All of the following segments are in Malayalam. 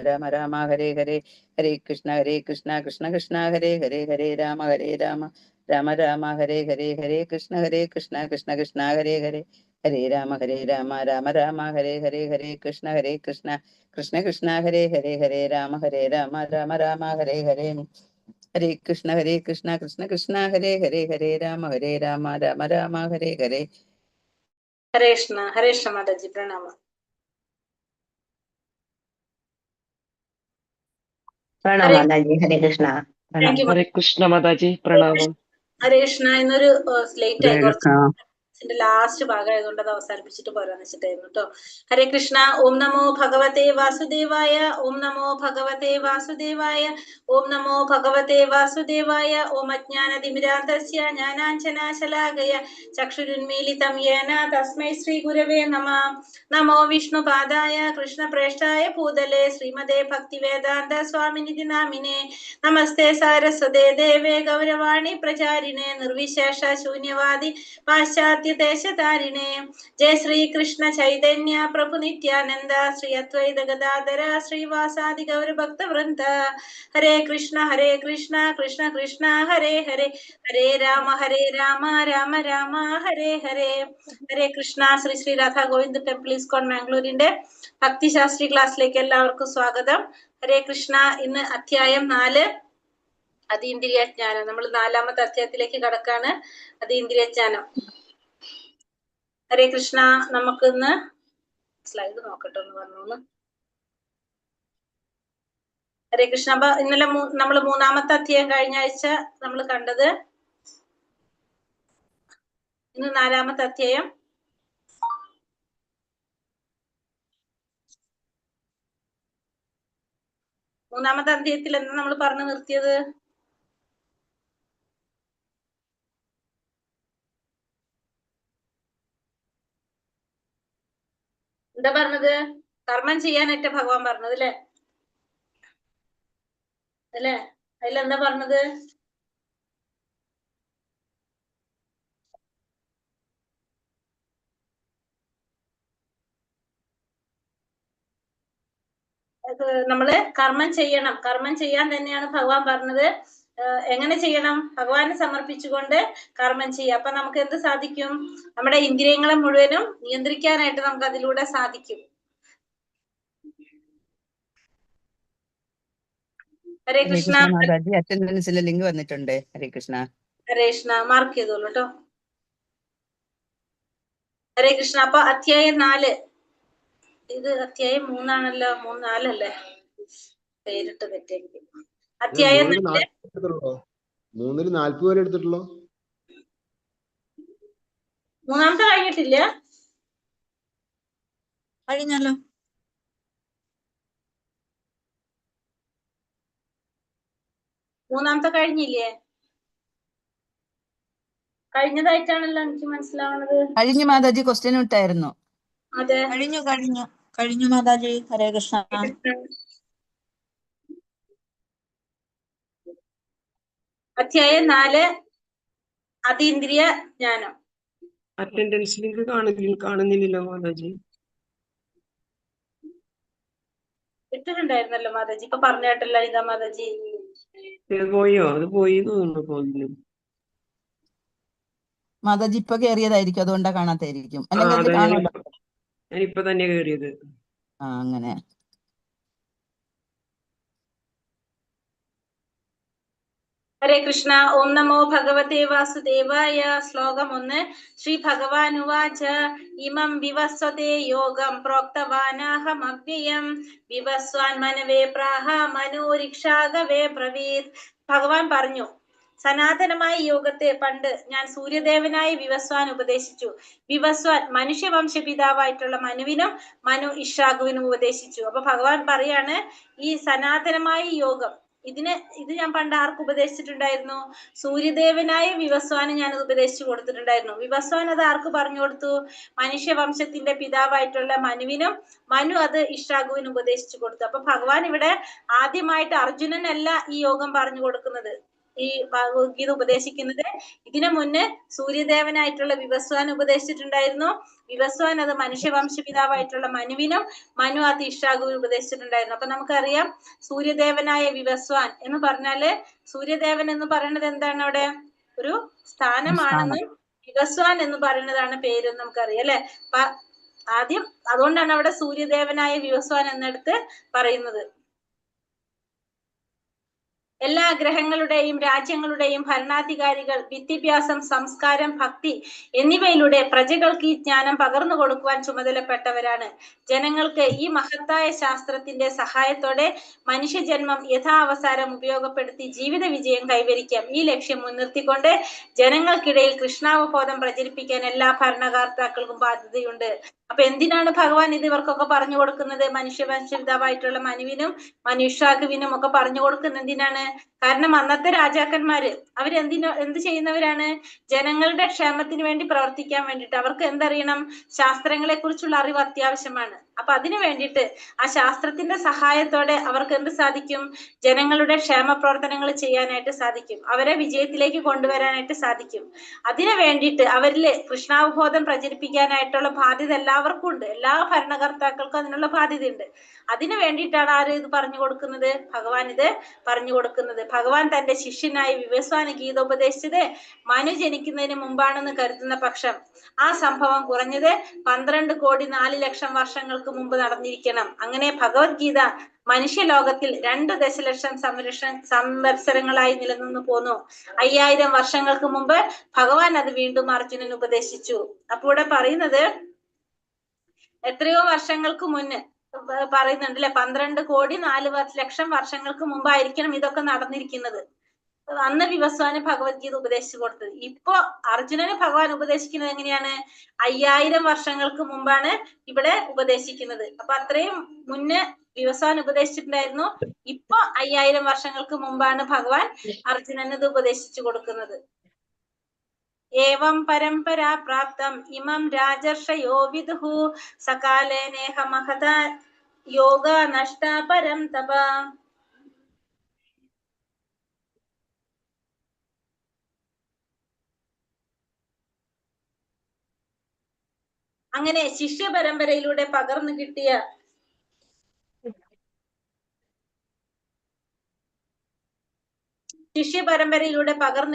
രാമ രാമ ഹരേ ഹരേ ഹരേ കൃഷ്ണ കൃഷ്ണ കൃഷ്ണ ഹരേ ഹരേ ഹരേ രാമ രാമ രാമ ഹരേ ഹരേ ഹരേ കൃഷ്ണ കൃഷ്ണ കൃഷ്ണ ഹരേ ഹരേ ഹരേ രാമ രാമ രാമ ഹരേ ഹരേ ഹരേ കൃഷ്ണ കൃഷ്ണ കൃഷ്ണ ഹരേ ഹരേ രാമ രാമ രാമ ഹരേ ഹരേ ഹരേ കൃഷ്ണ കൃഷ്ണ കൃഷ്ണ ഹരേ ഹരേ രാമ രാമ രാമ ഹരേ ഹരേ ഹരേ കൃഷ്ണ മാതാജി പ്രണാമം. ഹരേ കൃഷ്ണ. ഹരേ കൃഷ്ണ മാതാജി പ്രണാമം. ഹരേ കൃഷ്ണ. ഇന്നൊരു ലേറ്റ് ആയി, കുറച്ച് ലാസ്റ്റ് ഭാഗമായതുകൊണ്ട് അത് അവസാനിപ്പിച്ചിട്ട് പോരാന്ന് വെച്ചിട്ടായിരുന്നു കേട്ടോ. ഹരേ കൃഷ്ണ. ഓം നമോ ഭഗവതേ വാസുദേവായ. ഓം നമോ ഭഗവതേ വാസുദേവായ. ഓം നമോ ഭഗവതേ വാസുദേവായ. ഓം അജ്ഞാനതിമിരാന്തസ്യ ജ്ഞാനാഞ്ജനാശലാകയ ചക്ഷുരുന്മീലിതം യേന തസ്മൈ ശ്രീ ഗുരവേ നമഃ. നമോ വിഷ്ണുപാദായ കൃഷ്ണപ്രേഷ്ഠായ ഭൂതലേ ശ്രീമതേ ഭക്തിവേദാന്ത സ്വാമിനിധി നാമിനേ. നമസ്തേ സാരസ്വതേ ദേവേ ഗൗരവാണി പ്രചാരിണേ നിർവിശേഷ ശൂന്യവാദി പാശ്ചാത്യ ദേശതാരിണേ. ജയ ശ്രീ കൃഷ്ണ ചൈതന്യ പ്രഭു നിത്യാനന്ദ ശ്രീ അദ്വൈത ഗദാധര ശ്രീവാസാദി ഗൗരഭക്തവൃന്ദ. ഹരേ കൃഷ്ണ കൃഷ്ണ കൃഷ്ണ ഹരേ ഹരേ ഹരേ രാമ രാമ രാമ ഹരേ ഹരേ. ഹരേ കൃഷ്ണ. ശ്രീ ശ്രീ രാധാ ഗോവിന്ദ് ടെമ്പിൾ ഇസ്കോൺ മാംഗ്ലൂരിന്റെ ഭക്തിശാസ്ത്രി ക്ലാസ്സിലേക്ക് എല്ലാവർക്കും സ്വാഗതം. ഹരേ കൃഷ്ണ. ഇന്ന് അധ്യായം 4 അതീന്ദ്രിയ ജ്ഞാനം. നമ്മൾ 4ാമത്തെ അധ്യായത്തിലേക്ക് കടക്കാണ്. അതീന്ദ്രിയ ജ്ഞാനം. ഹരേ കൃഷ്ണ. നമുക്കിന്ന് സ്ലൈഡ് നോക്കട്ടെ എന്ന് പറഞ്ഞു. ഹരേ കൃഷ്ണ. അപ്പൊ ഇന്നലെ നമ്മൾ 3ാമത്തെ അധ്യായം കഴിഞ്ഞ ആഴ്ച നമ്മൾ കണ്ടത്. ഇന്ന് 4ാമത്തെ അധ്യായം. മൂന്നാമത്തെ അധ്യായത്തിൽ എന്താ നമ്മൾ പറഞ്ഞു നിർത്തിയത്? എന്താ പറഞ്ഞത്? കർമ്മം ചെയ്യാനായിട്ട് ഭഗവാൻ പറഞ്ഞത് അല്ലേ? അതിലെന്താ പറഞ്ഞത്? നമ്മള് കർമ്മം ചെയ്യണം. കർമ്മം ചെയ്യാൻ തന്നെയാണ് ഭഗവാൻ പറഞ്ഞത്. എങ്ങനെ ചെയ്യണം? ഭഗവാനെ സമർപ്പിച്ചുകൊണ്ട് കർമ്മം ചെയ്യുക. അപ്പൊ നമുക്ക് എന്ത് സാധിക്കും? നമ്മുടെ ഇന്ദ്രിയങ്ങളെ മുഴുവനും നിയന്ത്രിക്കാനായിട്ട് നമുക്ക് അതിലൂടെ സാധിക്കും. ഹരേ കൃഷ്ണ. അറ്റൻഡൻസിലെ ലിങ്ക് വന്നിട്ടുണ്ട്. ഹരേ കൃഷ്ണ. ഹരേ കൃഷ്ണ. മാർക്ക് ചെയ്തോളൂ കേട്ടോ. ഹരേ കൃഷ്ണ. അപ്പൊ അധ്യായം 4. ഇത് അധ്യായം 3 ആണല്ലോ. 3, 4 അല്ലേ? പേരിട്ട് തെറ്റിയിരിക്കും. അധ്യായം 4. 3-ൽ 40 വരെ എടുത്തിട്ടുള്ളൂ. 3ാമത്തെ കഴിഞ്ഞിട്ടില്ല? കഴിഞ്ഞല്ലോ. 3ാമത്തെ കഴിഞ്ഞില്ലേ? കഴിഞ്ഞതായിട്ടാണല്ലോ എനിക്ക് മനസ്സിലാവുന്നത്. കഴിഞ്ഞ മാതാജി ക്വസ്റ്റ്യൻ ഇട്ടായിരുന്നു. അതെ, കഴിഞ്ഞു മാതാജി. ഹരേ കൃഷ്ണ. അധ്യായം 4 അതീന്ദ്രിയ ജ്ഞാനം. അറ്റൻഡൻസ് ലിങ്ക് കാണുന്നില്ലല്ലോ മാതാജി. ഇട്ടിട്ടുണ്ടായിരുന്നല്ലോ മാതാജി. ഇപ്പൊ പറഞ്ഞിട്ടല്ല ഇതാ മാതാജി. പോയോ? അത് പോയി തോന്നുന്നു. മാതാജി ഇപ്പൊ കേറിയതായിരിക്കും, അതുകൊണ്ടാ കാണാത്തായിരിക്കും. അല്ലെങ്കിൽ അതിൽ കാണുമല്ലോ. ഞാനിപ്പൊ തന്നെ കേറിയത്. അങ്ങനെ. ഹരേ കൃഷ്ണ. ഓം നമോ ഭഗവതേ വാസുദേവായ. ശ്ലോകം 1. ശ്രീ ഭഗവാനുവാച ഇമം വിവസ്വതേ യോഗം പ്രോക്തവാനാഹമവ്യയം വിവസ്വാൻ മനവേ പ്രാഹ മനോരിക്ഷാഗവേ ബ്രവീത്. ഭഗവാൻ പറഞ്ഞു, സനാതനമായ യോഗത്തെ പണ്ട് ഞാൻ സൂര്യദേവനായ വിവസ്വാൻ ഉപദേശിച്ചു. വിവസ്വാൻ മനുഷ്യവംശ പിതാവായിട്ടുള്ള മനുവിനും മനു ഇഷാഗുവിനും ഉപദേശിച്ചു. അപ്പൊ ഭഗവാൻ പറയാണ്, ഈ സനാതനമായ യോഗം ഇത് ഞാൻ പണ്ട് ആർക്ക് ഉപദേശിച്ചിട്ടുണ്ടായിരുന്നു? സൂര്യദേവനായ വിവസ്വാന് ഞാൻ ഉപദേശിച്ചു കൊടുത്തിട്ടുണ്ടായിരുന്നു. വിവസ്വാൻ അത് ആർക്ക് പറഞ്ഞു കൊടുത്തു? മനുഷ്യവംശത്തിന്റെ പിതാവായിട്ടുള്ള മനുവിനും മനു അത് ഇഷാഗുവിനും ഉപദേശിച്ചു കൊടുത്തു. അപ്പൊ ഭഗവാൻ ഇവിടെ ആദ്യമായിട്ട് അർജുനനല്ല ഈ യോഗം പറഞ്ഞു കൊടുക്കുന്നത്. ഈ ഭഗവത്ഗീത ഉപദേശിക്കുന്നത്. ഇതിനു മുന്നേ സൂര്യദേവനായിട്ടുള്ള വിവസ്വാൻ ഉപദേശിച്ചിട്ടുണ്ടായിരുന്നു. വിവസ്വാൻ അത് മനുഷ്യവംശ പിതാവായിട്ടുള്ള മനുവിനും, മനു അത് ഇഷാകുവിനും ഉപദേശിച്ചിട്ടുണ്ടായിരുന്നു. അപ്പൊ നമുക്കറിയാം സൂര്യദേവനായ വിവസ്വാൻ എന്ന് പറഞ്ഞാല്, സൂര്യദേവൻ എന്ന് പറയുന്നത് എന്താണ്? അവിടെ ഒരു സ്ഥാനമാണെന്നും വിവസ്വാൻ എന്ന് പറയുന്നതാണ് പേരെന്ന് നമുക്കറിയാം അല്ലെ. അപ്പൊ ആദ്യം അതുകൊണ്ടാണ് അവിടെ സൂര്യദേവനായ വിവസ്വാൻ എന്നെടുത്ത് പറയുന്നത്. എല്ലാ ഗ്രഹങ്ങളുടെയും രാജ്യങ്ങളുടെയും ഭരണാധികാരികൾ വിദ്യാഭ്യാസം, സംസ്കാരം, ഭക്തി എന്നിവയിലൂടെ പ്രജകൾക്ക് ഈ ജ്ഞാനം പകർന്നു കൊടുക്കുവാൻ ചുമതലപ്പെട്ടവരാണ്. ജനങ്ങൾക്ക് ഈ മഹത്തായ ശാസ്ത്രത്തിന്റെ സഹായത്തോടെ മനുഷ്യജന്മം യഥാവസാനം ഉപയോഗപ്പെടുത്തി ജീവിത വിജയം കൈവരിക്കാം. ഈ ലക്ഷ്യം മുൻനിർത്തിക്കൊണ്ട് ജനങ്ങൾക്കിടയിൽ കൃഷ്ണാവബോധം പ്രചരിപ്പിക്കാൻ എല്ലാ ഭരണകർത്താക്കൾക്കും ബാധ്യതയുണ്ട്. അപ്പൊ എന്തിനാണ് ഭഗവാൻ ഇത് ഇവർക്കൊക്കെ പറഞ്ഞു കൊടുക്കുന്നത്? മനുഷ്യവംശപിതാവായിട്ടുള്ള മനുവിനും മനുഷ്യാകുവിനും ഒക്കെ പറഞ്ഞു കൊടുക്കുന്നത് എന്തിനാണ്? കാരണം അന്നത്തെ രാജാക്കന്മാര് എന്ത് ചെയ്യുന്നവരാണ്? ജനങ്ങളുടെ ക്ഷേമത്തിന് വേണ്ടി പ്രവർത്തിക്കാൻ വേണ്ടിയിട്ട് അവർക്ക് എന്തറിയണം? ശാസ്ത്രങ്ങളെ കുറിച്ചുള്ള അറിവ് അത്യാവശ്യമാണ്. അപ്പൊ അതിനു വേണ്ടിയിട്ട് ആ ശാസ്ത്രത്തിന്റെ സഹായത്തോടെ അവർക്ക് എന്ത് സാധിക്കും? ജനങ്ങളുടെ ക്ഷേമ പ്രവർത്തനങ്ങൾ ചെയ്യാനായിട്ട് സാധിക്കും. അവരെ വിജയത്തിലേക്ക് കൊണ്ടുവരാനായിട്ട് സാധിക്കും. അതിനു വേണ്ടിയിട്ട് അവരില് കൃഷ്ണാവബോധം പ്രചരിപ്പിക്കാനായിട്ടുള്ള ബാധ്യത എല്ലാവർക്കും ഉണ്ട്. എല്ലാ ഭരണകർത്താക്കൾക്കും അതിനുള്ള ബാധ്യതയുണ്ട്. അതിനു വേണ്ടിയിട്ടാണ് ആര് ഇത് പറഞ്ഞു കൊടുക്കുന്നത്? ഭഗവാൻ ഇത് പറഞ്ഞു കൊടുക്കുന്നത്. ഭഗവാൻ തന്റെ ശിഷ്യനായ വിവസ്വാന് ഗീത ഉപദേശിച്ചത് മനു ജനിക്കുന്നതിന് മുമ്പാണെന്ന് കരുതുന്ന പക്ഷം ആ സംഭവം കുറഞ്ഞത് 12,04,00,000 വർഷങ്ങൾക്ക് മുമ്പ് നടന്നിരിക്കണം. അങ്ങനെ ഭഗവത്ഗീത മനുഷ്യലോകത്തിൽ 2 ദശലക്ഷം സംവത്സരങ്ങളായി നിലനിന്നു പോന്നു. 5000 വർഷങ്ങൾക്ക് മുമ്പ് ഭഗവാൻ അത് വീണ്ടും അർജുനന് ഉപദേശിച്ചു. അപ്പൊ ഇവിടെ പറയുന്നത് എത്രയോ വർഷങ്ങൾക്ക് മുന്നേ പറയുന്നുണ്ട് അല്ലെ, 12,04,00,000 വർഷങ്ങൾക്ക് മുമ്പായിരിക്കണം ഇതൊക്കെ നടന്നിരിക്കുന്നത്. അന്ന് വിവസ്വാന് ഭഗവത്ഗീത ഉപദേശിച്ചു കൊടുത്തത്. ഇപ്പൊ അർജുനന് ഭഗവാൻ ഉപദേശിക്കുന്നത് എങ്ങനെയാണ്? 5000 വർഷങ്ങൾക്ക് മുമ്പാണ് ഇവിടെ ഉപദേശിക്കുന്നത്. അപ്പൊ അത്രയും മുന്നേ വിവസ്വാൻ ഉപദേശിച്ചിട്ടുണ്ടായിരുന്നു. ഇപ്പൊ 5000 വർഷങ്ങൾക്ക് മുമ്പാണ് ഭഗവാൻ അർജുനന് ഇത് ഉപദേശിച്ചു കൊടുക്കുന്നത്. ഏവം പരമ്പരാ പ്രാപ്തം ഇമം രാജർഷയോ വിദുഹു സകാലേ നേഹ മഹത യോഗ നഷ്ട പരം തപ. അങ്ങനെ ശിഷ്യ പരമ്പരയിലൂടെ പകർന്നു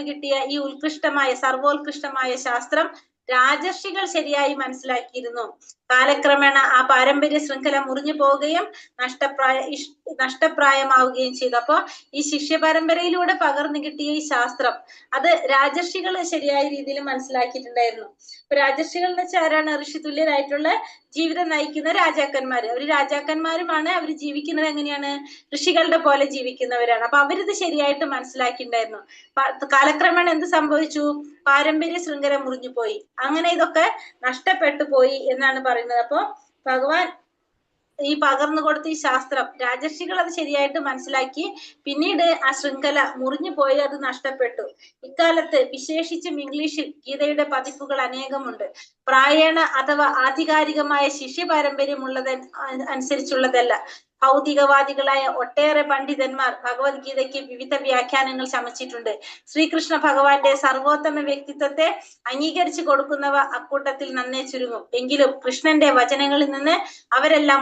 കിട്ടിയ ഈ ഉത്കൃഷ്ടമായ സർവോത്കൃഷ്ടമായ ശാസ്ത്രം രാജർഷികൾ ശരിയായി മനസ്സിലാക്കിയിരുന്നു. കാലക്രമേണ ആ പാരമ്പര്യ ശൃംഖല മുറിഞ്ഞു പോവുകയും നഷ്ടപ്രായമാവുകയും ചെയ്തു. അപ്പൊ ഈ ശിഷ്യ പരമ്പരയിലൂടെ പകർന്നു കിട്ടിയ ഈ ശാസ്ത്രം അത് രാജർഷികൾ ശരിയായ രീതിയിൽ മനസ്സിലാക്കിയിട്ടുണ്ടായിരുന്നു. ഇപ്പൊ രാജർഷികൾ എന്ന് വെച്ചാൽ ആരാണ്? ഋഷി തുല്യരായിട്ടുള്ള ജീവിതം നയിക്കുന്ന രാജാക്കന്മാര്. അവര് രാജാക്കന്മാരുമാണ്. അവർ ജീവിക്കുന്നത് എങ്ങനെയാണ്? ഋഷികളുടെ പോലെ ജീവിക്കുന്നവരാണ്. അപ്പൊ അവരിത് ശരിയായിട്ട് മനസ്സിലാക്കിയിട്ടുണ്ടായിരുന്നു. കാലക്രമേണ എന്ത് സംഭവിച്ചു? പാരമ്പര്യ ശൃംഖല മുറിഞ്ഞു പോയി. അങ്ങനെ ഇതൊക്കെ നഷ്ടപ്പെട്ടു പോയി എന്നാണ് പറയുന്നത്. അപ്പൊ ഭഗവാൻ ഈ പകർന്നു കൊടുത്ത ഈ ശാസ്ത്രം രാജർഷികൾ അത് ശരിയായിട്ട് മനസ്സിലാക്കി. പിന്നീട് ആ ശൃംഖല മുറിഞ്ഞു പോയി, അത് നഷ്ടപ്പെട്ടു. ഇക്കാലത്ത് വിശേഷിച്ചും ഇംഗ്ലീഷിൽ ഗീതയുടെ പതിപ്പുകൾ അനേകമുണ്ട്. പ്രായേണ അഥവാ ആധികാരികമായ ശിഷ്യ പാരമ്പര്യമുള്ളത് അനുസരിച്ചുള്ളതല്ല. ഭൗതികവാദികളായ ഒട്ടേറെ പണ്ഡിതന്മാർ ഭഗവത്ഗീതയ്ക്ക് വിവിധ വ്യാഖ്യാനങ്ങൾ ചമച്ചിട്ടുണ്ട്. ശ്രീകൃഷ്ണ ഭഗവാന്റെ സർവോത്തമ വ്യക്തിത്വത്തെ അംഗീകരിച്ചു കൊടുക്കുന്നവ അക്കൂട്ടത്തിൽ നന്നേ ചുരുങ്ങും. എങ്കിലും കൃഷ്ണന്റെ വചനങ്ങളിൽ നിന്ന് അവരെല്ലാം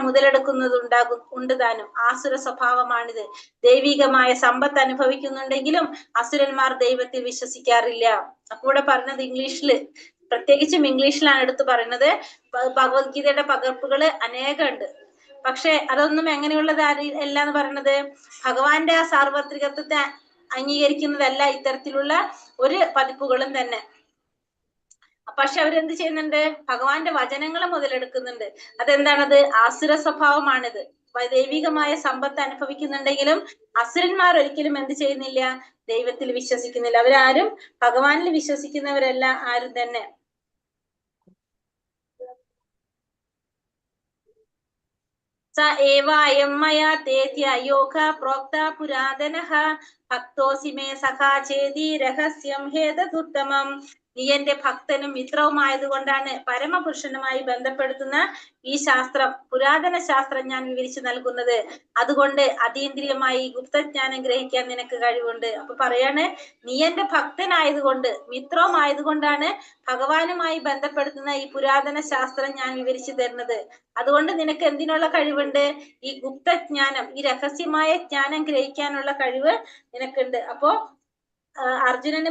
ഉണ്ട് താനും. ആസുര സ്വഭാവമാണിത്. ദൈവികമായ സമ്പത്ത് അനുഭവിക്കുന്നുണ്ടെങ്കിലും അസുരന്മാർ ദൈവത്തിൽ വിശ്വസിക്കാറില്ല. അക്കൂടെ പറഞ്ഞത് ഇംഗ്ലീഷില്, പ്രത്യേകിച്ചും ഇംഗ്ലീഷിലാണ് എടുത്തു പറയുന്നത്. ഭഗവത്ഗീതയുടെ പകർപ്പുകള് അനേകമുണ്ട്. പക്ഷെ അതൊന്നും എങ്ങനെയുള്ളത് അല്ല എന്ന് പറയുന്നത്. ഭഗവാന്റെ ആ സാർവത്രികത്വത്തെ അംഗീകരിക്കുന്നതല്ല ഇത്തരത്തിലുള്ള ഒരു പതിപ്പുകളും തന്നെ. പക്ഷെ അവരെന്ത് ചെയ്യുന്നുണ്ട്? ഭഗവാന്റെ വചനങ്ങളെ മുതലെടുക്കുന്നുണ്ട്. അതെന്താണത്? ആസുര സ്വഭാവമാണിത്. ദൈവികമായ സമ്പത്ത് അനുഭവിക്കുന്നുണ്ടെങ്കിലും അസുരന്മാർ ഒരിക്കലും എന്ത് ചെയ്യുന്നില്ല? ദൈവത്തിൽ വിശ്വസിക്കുന്നില്ല. അവരാരും ഭഗവാനിൽ വിശ്വസിക്കുന്നവരല്ല ആരും തന്നെ. സ ഏവ അയം മയാ തേത്യ യോഗ പ്രോക്ത പുരാതനഃ ഭക്തോസി മേ സഖാ ചേതി രഹസ്യം ഹേതദുത്തമം നീ എന്റെ ഭക്തനും മിത്രവുമായതുകൊണ്ടാണ് പരമപുരുഷനുമായി ബന്ധപ്പെടുത്തുന്ന ഈ ശാസ്ത്രം, പുരാതന ശാസ്ത്രം ഞാൻ വിവരിച്ചു നൽകുന്നത്. അതുകൊണ്ട് അതീന്ദ്രിയമായി ഗുപ്തജ്ഞാനം ഗ്രഹിക്കാൻ നിനക്ക് കഴിവുണ്ട്. അപ്പൊ പറയാണ്, നീ എന്റെ ഭക്തനായതുകൊണ്ട്, മിത്രവുമായതുകൊണ്ടാണ് ഭഗവാനുമായി ബന്ധപ്പെടുത്തുന്ന ഈ പുരാതന ശാസ്ത്രം ഞാൻ വിവരിച്ചു തരുന്നത്. അതുകൊണ്ട് നിനക്ക് എന്തിനുള്ള കഴിവുണ്ട്? ഈ ഗുപ്തജ്ഞാനം, ഈ രഹസ്യമായ ജ്ഞാനം ഗ്രഹിക്കാനുള്ള കഴിവ് നിനക്കുണ്ട്. അപ്പോ അർജുനന്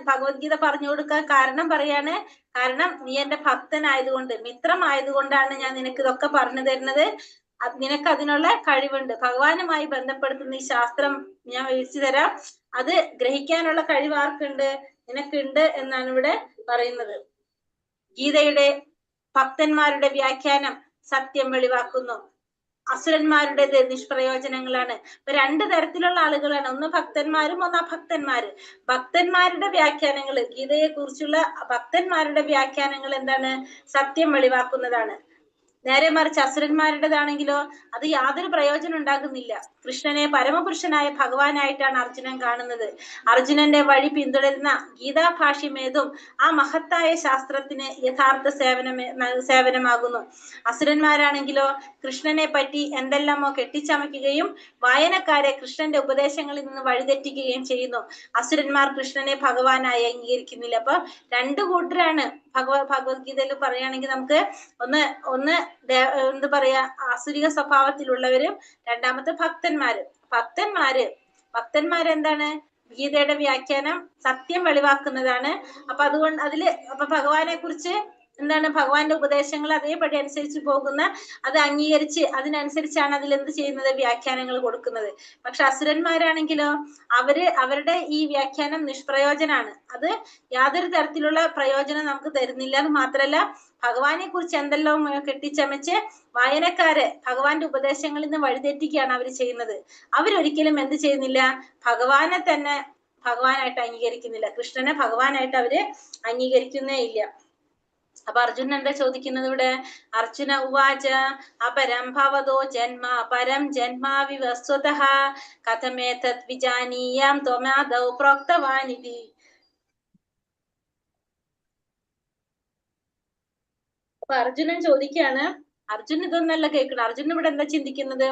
ഭഗവത്ഗീത പറഞ്ഞു കൊടുക്കാൻ കാരണം പറയാണ്, കാരണം നീ എന്റെ ഭക്തനായതുകൊണ്ട്, മിത്രമായതുകൊണ്ടാണ് ഞാൻ നിനക്ക് ഇതൊക്കെ പറഞ്ഞു തരുന്നത്. നിനക്ക് അതിനുള്ള കഴിവുണ്ട്. ഭഗവാനുമായി ബന്ധപ്പെടുത്തുന്ന ഈ ശാസ്ത്രം ഞാൻ വിവരിച്ചു തരാം. അത് ഗ്രഹിക്കാനുള്ള കഴിവ് ആർക്കുണ്ട്? നിനക്കുണ്ട് എന്നാണ് ഇവിടെ പറയുന്നത്. ഗീതയുടെ ഭക്തന്മാരുടെ വ്യാഖ്യാനം സത്യം വെളിവാക്കുന്നു, അസുരന്മാരുടേത് നിഷ്പ്രയോജനങ്ങളാണ്. ഇപ്പൊ രണ്ട് തരത്തിലുള്ള ആളുകളാണ്, ഒന്ന് ഭക്തന്മാരും ഒന്ന് അഭക്തന്മാര്. ഭക്തന്മാരുടെ വ്യാഖ്യാനങ്ങൾ, ഗീതയെ കുറിച്ചുള്ള ഭക്തന്മാരുടെ വ്യാഖ്യാനങ്ങൾ എന്താണ്? സത്യം വെളിവാക്കുന്നതാണ്. നേരെ മറിച്ച് അസുരന്മാരുടേതാണെങ്കിലോ അത് യാതൊരു പ്രയോജനം ഉണ്ടാകുന്നില്ല. കൃഷ്ണനെ പരമപുരുഷനായ ഭഗവാനായിട്ടാണ് അർജുനൻ കാണുന്നത്. അർജുനന്റെ വഴി പിന്തുടരുന്ന ഗീതാഭാഷ്യമേതും ആ മഹത്തായ ശാസ്ത്രത്തിന് യഥാർത്ഥ സേവനമാകുന്നു. അസുരന്മാരാണെങ്കിലോ കൃഷ്ണനെ പറ്റി എന്തെല്ലാമോ കെട്ടിച്ചമയ്ക്കുകയും വായനക്കാരെ കൃഷ്ണന്റെ ഉപദേശങ്ങളിൽ നിന്ന് വഴിതെറ്റിക്കുകയും ചെയ്യുന്നു. അസുരന്മാർ കൃഷ്ണനെ ഭഗവാനായി അംഗീകരിക്കുന്നില്ല. അപ്പൊ രണ്ടു കൂട്ടരാണ് ഭഗവത്ഗീതയിൽ പറയുകയാണെങ്കിൽ നമുക്ക് ഒന്ന് എന്താ പറയാ, ആസുരിക സ്വഭാവത്തിലുള്ളവരും രണ്ടാമത്തെ ഭക്തന്മാര് എന്താണ്? ഗീതയുടെ വ്യാഖ്യാനം സത്യം വെളിവാക്കുന്നതാണ്. അപ്പൊ അതുകൊണ്ട് അപ്പൊ ഭഗവാനെ കുറിച്ച് എന്താണ്? ഭഗവാന്റെ ഉപദേശങ്ങൾ അതേപടി അനുസരിച്ച് പോകുന്ന, അത് അംഗീകരിച്ച് അതിനനുസരിച്ചാണ് അതിൽ എന്ത് ചെയ്യുന്നത്? വ്യാഖ്യാനങ്ങൾ കൊടുക്കുന്നത്. പക്ഷെ അസുരന്മാരാണെങ്കിലോ അവരുടെ ഈ വ്യാഖ്യാനം നിഷ്പ്രയോജനാണ്. അത് യാതൊരു തരത്തിലുള്ള പ്രയോജനം നമുക്ക് തരുന്നില്ല. അത് മാത്രല്ല, ഭഗവാനെ കുറിച്ച് എന്തെല്ലാം കെട്ടിച്ചമച്ച് വായനക്കാരെ ഭഗവാന്റെ ഉപദേശങ്ങളിൽ നിന്ന് വഴിതെറ്റിക്കുകയാണ് അവർ ചെയ്യുന്നത്. അവരൊരിക്കലും എന്ത് ചെയ്യുന്നില്ല? ഭഗവാനെ തന്നെ ഭഗവാനായിട്ട് അംഗീകരിക്കുന്നില്ല. കൃഷ്ണനെ ഭഗവാനായിട്ട് അവര് അംഗീകരിക്കുന്നേ ഇല്ല. അപ്പൊ അർജുനൻ എന്താ ചോദിക്കുന്നത് ഇവിടെ? അർജുന ഉവാച അപരം ഭവതോ ജന്മ പരം ജന്മാ വിവസ്വതഃ കഥമേതത് വിജാനീയാം ത്വമാദൗ പ്രോക്തവാനിതി. അപ്പൊ അർജുനൻ ചോദിക്കാണ്, അർജുൻ ഇതൊന്നല്ല കേൾക്കണം. അർജുനൻ ഇവിടെ എന്താ ചിന്തിക്കുന്നത്?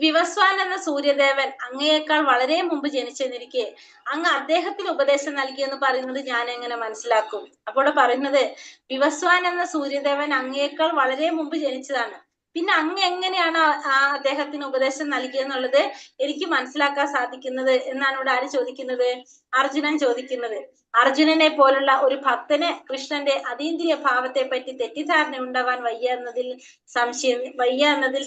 വിവസ്വാൻ എന്ന സൂര്യദേവൻ അങ്ങയേക്കാൾ വളരെ മുമ്പ് ജനിച്ചെന്നിരിക്കെ അങ്ങ് അദ്ദേഹത്തിന് ഉപദേശം നൽകിയെന്ന് പറയുന്നത് ഞാൻ എങ്ങനെ മനസ്സിലാക്കും? അപ്പോൾ പറയുന്നത്, വിവസ്വാൻ എന്ന സൂര്യദേവൻ അങ്ങയേക്കാൾ വളരെ മുമ്പ് ജനിച്ചതാണ്. പിന്നെ അങ്ങ് എങ്ങനെയാണ് അദ്ദേഹത്തിന് ഉപദേശം നൽകിയെന്നുള്ളത് എനിക്ക് മനസ്സിലാക്കാൻ സാധിക്കുന്നത് എന്നാണ് ഇവിടെ ആര് ചോദിക്കുന്നത്? അർജുനൻ ചോദിക്കുന്നത്. അർജുനനെ പോലുള്ള ഒരു ഭക്തന് കൃഷ്ണന്റെ അതീന്ദ്രിയ ഭാവത്തെ പറ്റി തെറ്റിദ്ധാരണ ഉണ്ടാവാൻ വയ്യ എന്നതിൽ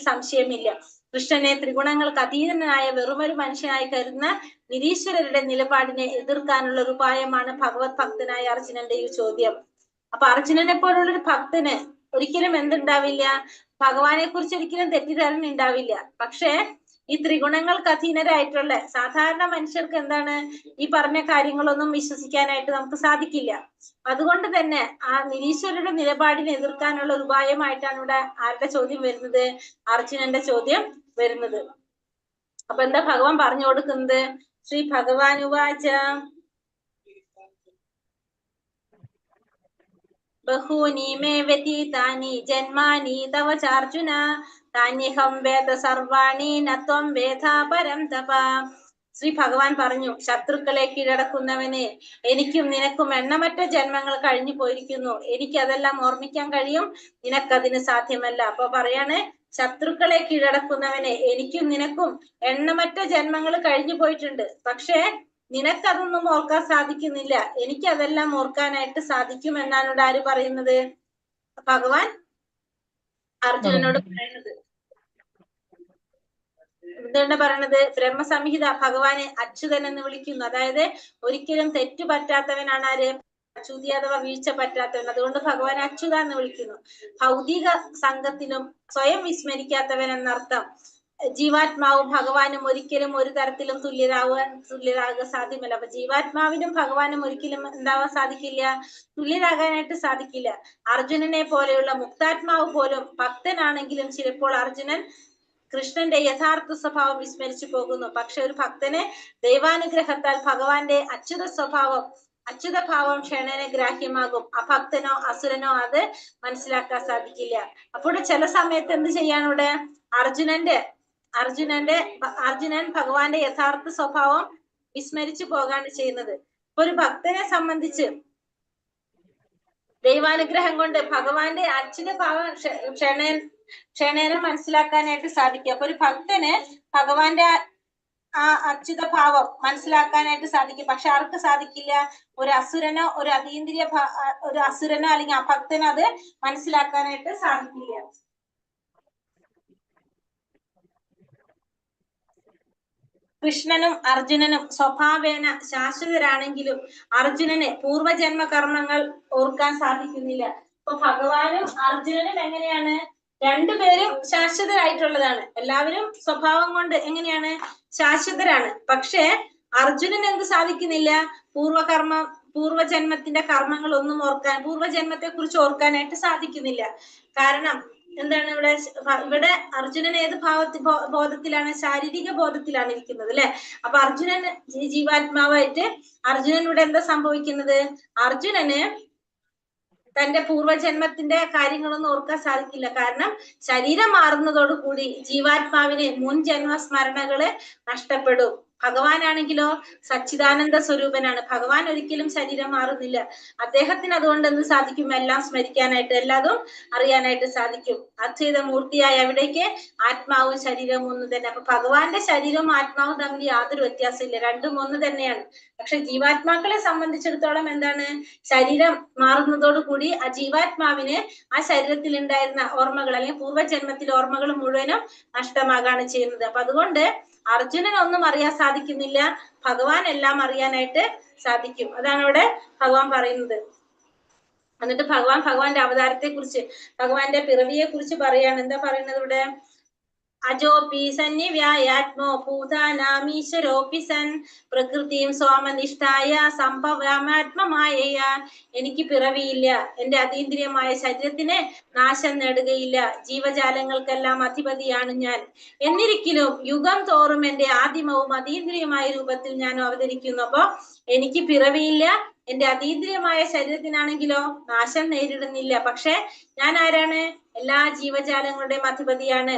സംശയമില്ല. കൃഷ്ണനെ ത്രിഗുണങ്ങൾക്ക് അതീതനായ വെറുമൊരു മനുഷ്യനായി കരുതുന്ന നിരീശ്വരരുടെ നിലപാടിനെ എതിർക്കാനുള്ള ഒരു ഉപായമാണ് ഭഗവത് ഭക്തനായ അർജുനന്റെ ഈ ചോദ്യം. അപ്പൊ അർജുനനെ പോലുള്ള ഒരു ഭക്തന് ഒരിക്കലും എന്തുണ്ടാവില്ല? ഭഗവാനെ കുറിച്ച് ഒരിക്കലും തെറ്റിദ്ധാരണ ഉണ്ടാവില്ല. പക്ഷേ ഈ ത്രിഗുണങ്ങൾക്ക് അധീനരായിട്ടുള്ള സാധാരണ മനുഷ്യർക്ക് എന്താണ്? ഈ പറഞ്ഞ കാര്യങ്ങളൊന്നും വിശ്വസിക്കാനായിട്ട് നമുക്ക് സാധിക്കില്ല. അതുകൊണ്ട് തന്നെ ആ നിരീശ്വരരുടെ നിലപാടിനെ എതിർക്കാനുള്ള ഒരു ഉപായമായിട്ടാണ് ഇവിടെ ആരുടെ ചോദ്യം വരുന്നത്? അർജുനന്റെ ചോദ്യം വരുന്നത്. അപ്പൊ എന്താ ഭഗവാൻ പറഞ്ഞു കൊടുക്കുന്നത്? ശ്രീ ഭഗവാൻ ഉവാച ബഹൂനി മേ വ്യതീതാനി ജന്മാനി തവ ചാർജുന താന്യഹം വേദ സർവാണി നത്വം വേദ പരം തപ. ശ്രീ ഭഗവാൻ പറഞ്ഞു, ശത്രുക്കളെ കീഴടക്കുന്നവനെ, എനിക്കും നിനക്കും എണ്ണമറ്റ ജന്മങ്ങൾ കഴിഞ്ഞു പോയിരിക്കുന്നു. എനിക്കതെല്ലാം ഓർമ്മിക്കാൻ കഴിയും, നിനക്കതിന് സാധ്യമല്ല. അപ്പൊ പറയാണ്, ശത്രുക്കളെ കീഴടക്കുന്നവനെ, എനിക്കും നിനക്കും എണ്ണമറ്റ ജന്മങ്ങൾ കഴിഞ്ഞു പോയിട്ടുണ്ട്. പക്ഷേ നിനക്കതൊന്നും ഓർക്കാൻ സാധിക്കുന്നില്ല, എനിക്കതെല്ലാം ഓർക്കാനായിട്ട് സാധിക്കും എന്നാണ് ഇവിടെ ആര് പറയുന്നത്? ഭഗവാൻ അർജുനനോട് പറയുന്നത്. എന്താണ് പറയണത്? ബ്രഹ്മസംഹിത ഭഗവാനെ അച്യുതൻ എന്ന് വിളിക്കുന്നു. അതായത് ഒരിക്കലും തെറ്റു പറ്റാത്തവനാണ് ആര്? അച്യുതി അഥവാ വീഴ്ച പറ്റാത്തവൻ. അതുകൊണ്ട് ഭഗവാൻ അച്യുത എന്ന് വിളിക്കുന്നു. ഭൗതിക സംഘത്തിലും സ്വയം വിസ്മരിക്കാത്തവൻ എന്നർത്ഥം. ജീവാത്മാവും ഭഗവാനും ഒരിക്കലും ഒരു തരത്തിലും തുല്യരാകാൻ സാധ്യമല്ല. അപ്പൊ ജീവാത്മാവിനും ഭഗവാനും ഒരിക്കലും എന്താവാൻ സാധിക്കില്ല? തുല്യരാകാനായിട്ട് സാധിക്കില്ല. അർജുനനെ പോലെയുള്ള മുക്താത്മാവ് പോലും ഭക്തനാണെങ്കിലും ചിലപ്പോൾ അർജുനൻ കൃഷ്ണന്റെ യഥാർത്ഥ സ്വഭാവം വിസ്മരിച്ചു പോകുന്നു. പക്ഷെ ഒരു ഭക്തന് ദൈവാനുഗ്രഹത്താൽ ഭഗവാന്റെ അച്യുത സ്വഭാവം അച്യുത ഭാവം ക്ഷണേനെ ഗ്രാഹ്യമാകും. അഭക്തനോ അസുരനോ അത് മനസ്സിലാക്കാൻ സാധിക്കില്ല. അപ്പോൾ ചില സമയത്ത് എന്ത് ചെയ്യാണ് ഇവിടെ അർജുനൻ ഭഗവാന്റെ യഥാർത്ഥ സ്വഭാവം വിസ്മരിച്ചു പോകാണ് ചെയ്യുന്നത്. ഒരു ഭക്തനെ സംബന്ധിച്ച് ദൈവാനുഗ്രഹം കൊണ്ട് ഭഗവാന്റെ അച്യുത ഭാവം ക്ഷണേനെ മനസ്സിലാക്കാനായിട്ട് സാധിക്കും. അപ്പൊ ഒരു ഭക്തന് ഭഗവാന്റെ ആ അച്യുത ഭാവം മനസ്സിലാക്കാനായിട്ട് സാധിക്കും. പക്ഷെ ആർക്ക് സാധിക്കില്ല? ഒരു അസുരനോ ഒരു അസുരനോ അല്ലെങ്കിൽ അഭക്തനോ അത് മനസ്സിലാക്കാനായിട്ട് സാധിക്കില്ല. കൃഷ്ണനും അർജുനനും സ്വഭാവേന ശാശ്വതരാണെങ്കിലും അർജുനന് പൂർവജന്മ കർമ്മങ്ങൾ ഓർക്കാൻ സാധിക്കുന്നില്ല. അപ്പൊ ഭഗവാനും അർജുനനും എങ്ങനെയാണ്? രണ്ടുപേരും ശാശ്വതരായിട്ടുള്ളതാണ്. എല്ലാവരും സ്വഭാവം കൊണ്ട് എങ്ങനെയാണ്? ശാശ്വതരാണ്. പക്ഷെ അർജുനൻ എന്ത് സാധിക്കുന്നില്ല? പൂർവജന്മത്തിന്റെ കർമ്മങ്ങൾ ഒന്നും ഓർക്കാൻ, പൂർവജന്മത്തെ കുറിച്ച് ഓർക്കാനായിട്ട് സാധിക്കുന്നില്ല. കാരണം എന്താണ്? ഇവിടെ അർജുനൻ ഏത് ബോധത്തിലാണ്? ശാരീരിക ബോധത്തിലാണ് ഇരിക്കുന്നത്, അല്ലെ? അപ്പൊ അർജുനൻ ജീവാത്മാവായിട്ട് അർജുനൻ ഇവിടെ എന്താ സംഭവിക്കുന്നത്? അർജുനന് തന്റെ പൂർവജന്മത്തിന്റെ കാര്യങ്ങളൊന്നും ഓർക്കാൻ സാധിക്കില്ല. കാരണം ശരീരം മാറുന്നതോടുകൂടി ജീവാത്മാവിന് മുൻ ജന്മ സ്മരണകള് നഷ്ടപ്പെടും. ഭഗവാനാണെങ്കിലോ സച്ചിദാനന്ദ സ്വരൂപനാണ്. ഭഗവാൻ ഒരിക്കലും ശരീരം മാറുന്നില്ല. അദ്ദേഹത്തിന് അതുകൊണ്ട് എന്ത് സാധിക്കും? എല്ലാം സ്മരിക്കാനായിട്ട്, എല്ലാതും അറിയാനായിട്ട് സാധിക്കും. അദ്വൈത മൂർത്തിയായ അവിടേക്ക് ആത്മാവും ശരീരവും ഒന്ന് തന്നെ. അപ്പൊ ഭഗവാന്റെ ശരീരവും ആത്മാവും തമ്മിൽ യാതൊരു വ്യത്യാസമില്ല, രണ്ടും ഒന്ന് തന്നെയാണ്. പക്ഷെ ജീവാത്മാക്കളെ സംബന്ധിച്ചിടത്തോളം എന്താണ്? ശരീരം മാറുന്നതോടുകൂടി ആ ജീവാത്മാവിന് ആ ശരീരത്തിൽ ഉണ്ടായിരുന്ന ഓർമ്മകൾ അല്ലെങ്കിൽ പൂർവ്വജന്മത്തിലെ ഓർമ്മകൾ മുഴുവനും നഷ്ടമാകാണ് ചെയ്യുന്നത്. അപ്പൊ അതുകൊണ്ട് അർജുനൻ ഒന്നും അറിയാൻ സാധിക്കുന്നില്ല, ഭഗവാൻ എല്ലാം അറിയാനായിട്ട് സാധിക്കും. അതാണ് ഇവിടെ ഭഗവാൻ പറയുന്നത്. എന്നിട്ട് ഭഗവാന്റെ അവതാരത്തെ കുറിച്ച്, ഭഗവാന്റെ പിറവിയെ കുറിച്ച് പറയാണ്. എന്താ പറയുന്നത് ഇവിടെ? അജോപി സന്നിവ്യായാത്മോ ഭൂതാനാമീശ്വരോപി സൻ പ്രകൃതിയും സോമനിഷ്ഠായ സംഭവമാത്മമായ. എനിക്ക് പിറവിയില്ല, എന്റെ അതീന്ദ്രിയമായ ശരീരത്തിന് നാശം നേടുകയില്ല, ജീവജാലങ്ങൾക്കെല്ലാം അധിപതിയാണ് ഞാൻ. എന്നിരിക്കലും യുഗം തോറും എന്റെ ആദിമവും അതീന്ദ്രിയമായ രൂപത്തിൽ ഞാൻ അവതരിക്കുന്നു. അപ്പൊ എനിക്ക് പിറവിയില്ല, എന്റെ അതീന്ദ്രിയമായ ശരീരത്തിനാണെങ്കിലോ നാശം നേരിടുന്നില്ല. പക്ഷെ ഞാൻ ആരാണ്? എല്ലാ ജീവജാലങ്ങളുടെയും അധിപതിയാണ്.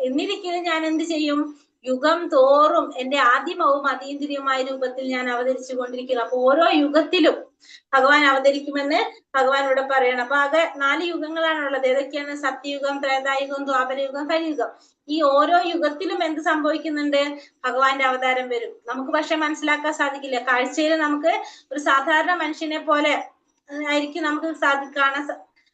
എന്നിരിക്കലും ഞാൻ എന്ത് ചെയ്യും? യുഗം തോറും എന്റെ ആദിമവും അതീന്ദ്രിയമായ രൂപത്തിൽ ഞാൻ അവതരിച്ചു കൊണ്ടിരിക്കുന്നു. അപ്പൊ ഓരോ യുഗത്തിലും ഭഗവാൻ അവതരിക്കുമെന്ന് ഭഗവാൻ ഇവിടെ പറയണം. അപ്പൊ ആകെ 4 യുഗങ്ങളാണുള്ളത്. ഏതൊക്കെയാണ്? സത്യയുഗം, ത്രേതായുഗം, ദ്വാപരയുഗം, കലിയുഗം. ഈ ഓരോ യുഗത്തിലും എന്ത് സംഭവിക്കുന്നുണ്ട്? ഭഗവാന്റെ അവതാരം വരും. നമുക്ക് പക്ഷെ മനസ്സിലാക്കാൻ സാധിക്കില്ല. കാഴ്ചയിൽ നമുക്ക് ഒരു സാധാരണ മനുഷ്യനെ പോലെ ആയിരിക്കും നമുക്ക്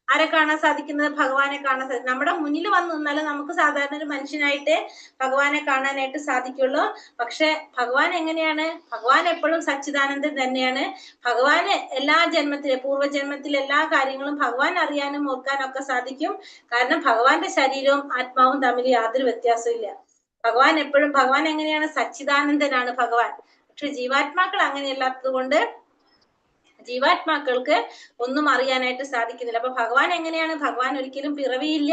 ആരെ കാണാൻ സാധിക്കുന്നത്? ഭഗവാനെ കാണാൻ സാധിക്കും. നമ്മുടെ മുന്നിൽ വന്നു നിന്നാലും നമുക്ക് സാധാരണ ഒരു മനുഷ്യനായിട്ട് ഭഗവാനെ കാണാനായിട്ട് സാധിക്കുള്ളൂ. പക്ഷെ ഭഗവാൻ എങ്ങനെയാണ്? ഭഗവാൻ എപ്പോഴും സച്ചിദാനന്ദൻ തന്നെയാണ്. ഭഗവാന് എല്ലാ പൂർവ്വജന്മത്തിലെ എല്ലാ കാര്യങ്ങളും ഭഗവാൻ അറിയാനും ഓർക്കാനും ഒക്കെ സാധിക്കും. കാരണം ഭഗവാന്റെ ശരീരവും ആത്മാവും തമ്മിൽ യാതൊരു വ്യത്യാസവും ഇല്ല. ഭഗവാൻ എങ്ങനെയാണ്? സച്ചിദാനന്ദനാണ് ഭഗവാൻ. പക്ഷെ ജീവാത്മാക്കൾ അങ്ങനെയല്ലാത്തത് കൊണ്ട് ജീവാത്മാക്കൾക്ക് ഒന്നും അറിയാനായിട്ട് സാധിക്കുന്നില്ല. അപ്പൊ ഭഗവാൻ എങ്ങനെയാണ്? ഭഗവാൻ ഒരിക്കലും പിറവിയില്ല,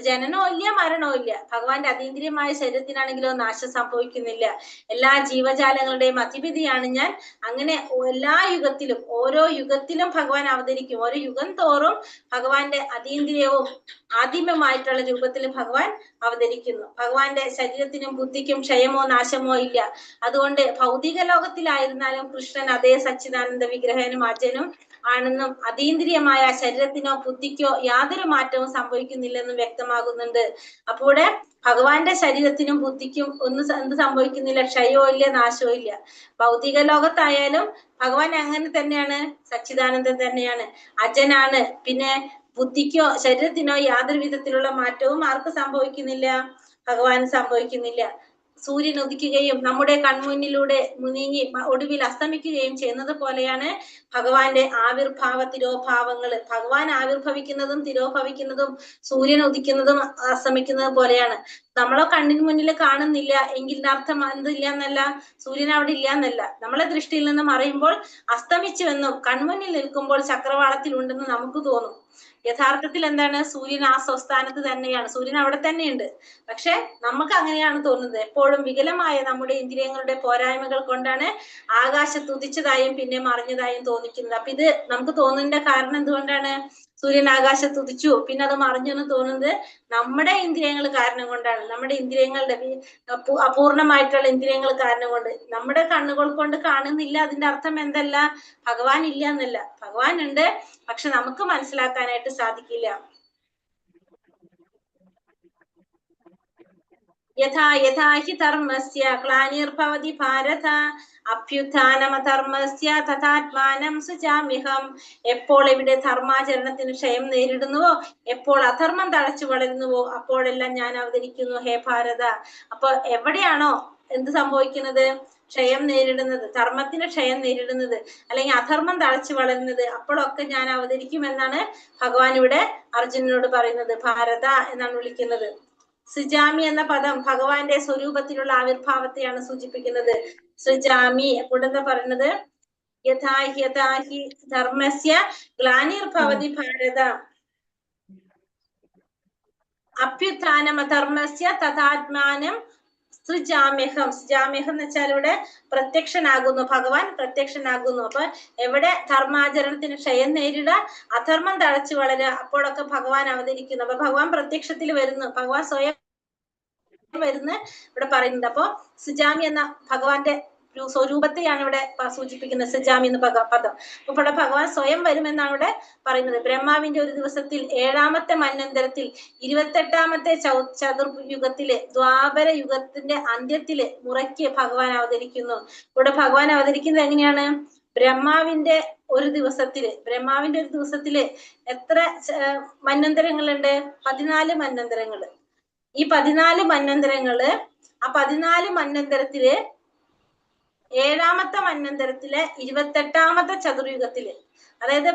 ജനനവും ഇല്ല, മരണവും ഇല്ല. ഭഗവാന്റെ അതീന്ദ്രിയമായ ശരീരത്തിനാണെങ്കിലോ നാശം സംഭവിക്കുന്നില്ല. എല്ലാ ജീവജാലങ്ങളുടെയും അധിപതിയാണ് ഞാൻ. അങ്ങനെ എല്ലാ യുഗത്തിലും ഓരോ യുഗത്തിലും ഭഗവാൻ അവതരിക്കും. ഓരോ യുഗം തോറും ഭഗവാന്റെ അതീന്ദ്രിയവും ആദിമമായിട്ടുള്ള രൂപത്തിൽ ഭഗവാൻ അവതരിക്കുന്നു. ഭഗവാന്റെ ശരീരത്തിനും ബുദ്ധിക്കും ക്ഷയമോ നാശമോ ഇല്ല. അതുകൊണ്ട് ഭൗതിക ലോകത്തിലായിരുന്നാലും കൃഷ്ണൻ അതേ സച്ചിദാനന്ദ വിഗ്രഹനും അജനും ആണെന്നും അതീന്ദ്രിയമായ ശരീരത്തിനോ ബുദ്ധിക്കോ യാതൊരു മാറ്റവും സംഭവിക്കുന്നില്ലെന്നും വ്യക്തമാകുന്നുണ്ട്. അപ്പോൾ ഭഗവാന്റെ ശരീരത്തിനും ബുദ്ധിക്കും എന്ത് സംഭവിക്കുന്നില്ല? ക്ഷയോ ഇല്ല, നാശവും ഇല്ല. ഭൗതിക ലോകത്തായാലും ഭഗവാൻ അങ്ങനെ തന്നെയാണ്, സച്ചിദാനന്ദൻ തന്നെയാണ്, അജനാണ്. പിന്നെ ബുദ്ധിക്കോ ശരീരത്തിനോ യാതൊരു വിധത്തിലുള്ള മാറ്റവും ആർക്ക് സംഭവിക്കുന്നില്ല? ഭഗവാൻ സംഭവിക്കുന്നില്ല. സൂര്യൻ ഉദിക്കുകയും നമ്മുടെ കൺമുന്നിലൂടെ നീങ്ങി ഒടുവിൽ അസ്തമിക്കുകയും ചെയ്യുന്നത് പോലെയാണ് ഭഗവാന്റെ ആവിർഭാവ തിരോഭാവങ്ങൾ. ഭഗവാൻ ആവിർഭവിക്കുന്നതും തിരോഭവിക്കുന്നതും സൂര്യൻ ഉദിക്കുന്നതും അസ്തമിക്കുന്നതും പോലെയാണ്. നമ്മളെ കണ്ണിന് മുന്നിൽ കാണുന്നില്ല എങ്കിൽ അർത്ഥം എന്തില്ല എന്നല്ല, സൂര്യൻ അവിടെ ഇല്ല എന്നല്ല. നമ്മളെ ദൃഷ്ടിയിൽ നിന്ന് മറയുമ്പോൾ അസ്തമിച്ചുവെന്നും കൺമുന്നിൽ നിൽക്കുമ്പോൾ ചക്രവാളത്തിൽ ഉണ്ടെന്ന് നമുക്ക് തോന്നും. യഥാർത്ഥത്തിൽ എന്താണ്? സൂര്യൻ ആ സ്വസ്ഥാനത്ത് തന്നെയാണ്, സൂര്യൻ അവിടെ തന്നെയുണ്ട്. പക്ഷെ നമുക്ക് അങ്ങനെയാണ് തോന്നുന്നത്. എപ്പോഴും വികലമായ നമ്മുടെ ഇന്ദ്രിയങ്ങളുടെ പോരായ്മകൾ കൊണ്ടാണ് ആകാശത്ത് ഉദിച്ചതായും പിന്നെ മറിഞ്ഞതായും തോന്നിക്കുന്നത്. അപ്പൊ ഇത് നമുക്ക് തോന്നുന്നതിന്റെ കാരണം എന്തുകൊണ്ടാണ്? സൂര്യൻ ആകാശത്ത് ഉദിച്ചു പിന്നെ അത് മറിഞ്ഞു എന്ന് തോന്നുന്നത് നമ്മുടെ ഇന്ദ്രിയങ്ങൾ കാരണം കൊണ്ടാണ്. നമ്മുടെ ഇന്ദ്രിയങ്ങളുടെ അപൂർണമായിട്ടുള്ള ഇന്ദ്രിയങ്ങൾ കാരണം കൊണ്ട്. നമ്മുടെ കണ്ണുകൾ കൊണ്ട് കാണുന്നില്ല, അതിന്റെ അർത്ഥം എന്തല്ല? ഭഗവാൻ ഇല്ല എന്നല്ല. ഭഗവാൻ ഉണ്ട്, പക്ഷെ നമുക്ക് മനസ്സിലാക്കാനായിട്ട് സാധിക്കില്ല. യഥാ യഥാ ഹി ധർമ്മസ്യ ഗ്ലാനിർഭവതി ഭാരത അഭ്യുത്ഥാനമധർമ്മസ്യ തഥാത്മാനം സൃജാമ്യഹം. എപ്പോൾ ഇവിടെ ധർമാചരണത്തിന് ക്ഷയം നേരിടുന്നുവോ, എപ്പോൾ അധർമ്മം തഴച്ചു വളരുന്നുവോ, അപ്പോഴെല്ലാം ഞാൻ അവതരിക്കുന്നു ഹേ ഭാരത. അപ്പൊ എവിടെയാണോ എന്ത് സംഭവിക്കുന്നത്? ക്ഷയം നേരിടുന്നത്, ധർമ്മത്തിന് ക്ഷയം നേരിടുന്നത്, അല്ലെങ്കിൽ അധർമ്മം തഴച്ചു വളരുന്നത്, അപ്പോഴൊക്കെ ഞാൻ അവതരിക്കുമെന്നാണ് ഭഗവാൻ ഇവിടെ അർജുനനോട് പറയുന്നത്. ഭാരത എന്നാണ് വിളിക്കുന്നത്. സൃജാമി എന്ന പദം ഭഗവാന്റെ സ്വരൂപത്തിലുള്ള ആവിർഭാവത്തെയാണ് സൂചിപ്പിക്കുന്നത്. സൃജാമി എപ്പോഴെന്താ പറയുന്നത്? യഥാ ഹി ധർമ്മസ്യ ഗ്ലാനിർഭവതി ഭാരത അഭ്യുത്ഥാനമധർമ്മസ്യ തഥാത്മാനം സൃജാമ്യഹം. സൃജാമ്യഹം എന്ന് വെച്ചാൽ ഇവിടെ പ്രത്യക്ഷനാകുന്നു, ഭഗവാൻ പ്രത്യക്ഷനാകുന്നു. അപ്പൊ എവിടെ ധർമാചരണത്തിന് ക്ഷയം നേരിടുക, അധർമ്മം തഴച്ചു വളരുക, അപ്പോഴൊക്കെ ഭഗവാൻ അവതരിക്കുന്നു. അപ്പൊ ഭഗവാൻ പ്രത്യക്ഷത്തിൽ വരുന്നു, ഭഗവാൻ സ്വയം വരുന്ന ഇവിടെ പറയുന്നത്. അപ്പൊ സുജാമി എന്ന ഭഗവാന്റെ സ്വരൂപത്തെയാണ് ഇവിടെ സൂചിപ്പിക്കുന്നത്, സുജാമി എന്ന പദം. അപ്പൊ ഇവിടെ ഭഗവാൻ സ്വയം വരുമെന്നാണ് ഇവിടെ പറയുന്നത്. ബ്രഹ്മാവിന്റെ ഒരു ദിവസത്തിൽ 7ാമത്തെ മന്വന്തരത്തിൽ 28ാമത്തെ ചതുർയുഗത്തിലെ ദ്വാപര യുഗത്തിന്റെ അന്ത്യത്തില് മുറയ്ക്ക് ഭഗവാൻ അവതരിക്കുന്നു. ഇവിടെ ഭഗവാൻ അവതരിക്കുന്നത് എങ്ങനെയാണ്? ബ്രഹ്മാവിന്റെ ഒരു ദിവസത്തില് എത്ര മന്വന്തരങ്ങളുണ്ട്? 14 മന്വന്തരങ്ങള്. ഈ 14 മന്വന്തരങ്ങള്, ആ 14 മന്വന്തരത്തില് 7ാമത്തെ മന്വന്തരത്തിലെ 28ാമത്തെ ചതുർയുഗത്തില്, അതായത്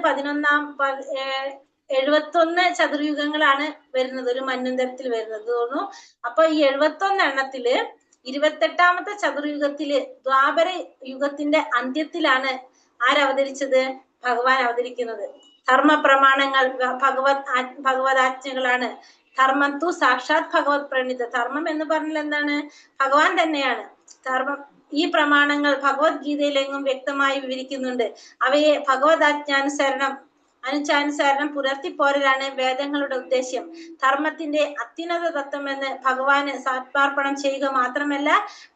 71 ചതുർയുഗങ്ങളാണ് വരുന്നത്, ഒരു മന്വന്തരത്തിൽ വരുന്നത് തോന്നുന്നു. അപ്പൊ ഈ 71 എണ്ണത്തില് 28ാമത്തെ ചതുർയുഗത്തില് ദ്വാപര യുഗത്തിന്റെ അന്ത്യത്തിലാണ് ആരവതരിച്ചത്? ഭഗവാൻ അവതരിക്കുന്നത്. ധർമ്മ പ്രമാണങ്ങൾ ഭഗവതാജ്ഞകളാണ്. ധർമ്മം തു സാക്ഷാത് ഭഗവത് പ്രണീത. ധർമ്മം എന്ന് പറഞ്ഞാൽ എന്താണ്? ഭഗവാൻ തന്നെയാണ് ധർമ്മം. ഈ പ്രമാണങ്ങൾ ഭഗവത്ഗീതയിലെങ്ങും വ്യക്തമായി വിവരിക്കുന്നുണ്ട്. അവയെ അനുചാനുസരണം പുലർത്തിപ്പോരലാണ് വേദങ്ങളുടെ ഉദ്ദേശ്യം. ധർമ്മത്തിന്റെ അത്യുന്നത തത്വം എന്ന് ഭഗവാന് സാത്മാർപ്പണം ചെയ്യുക മാത്രമല്ല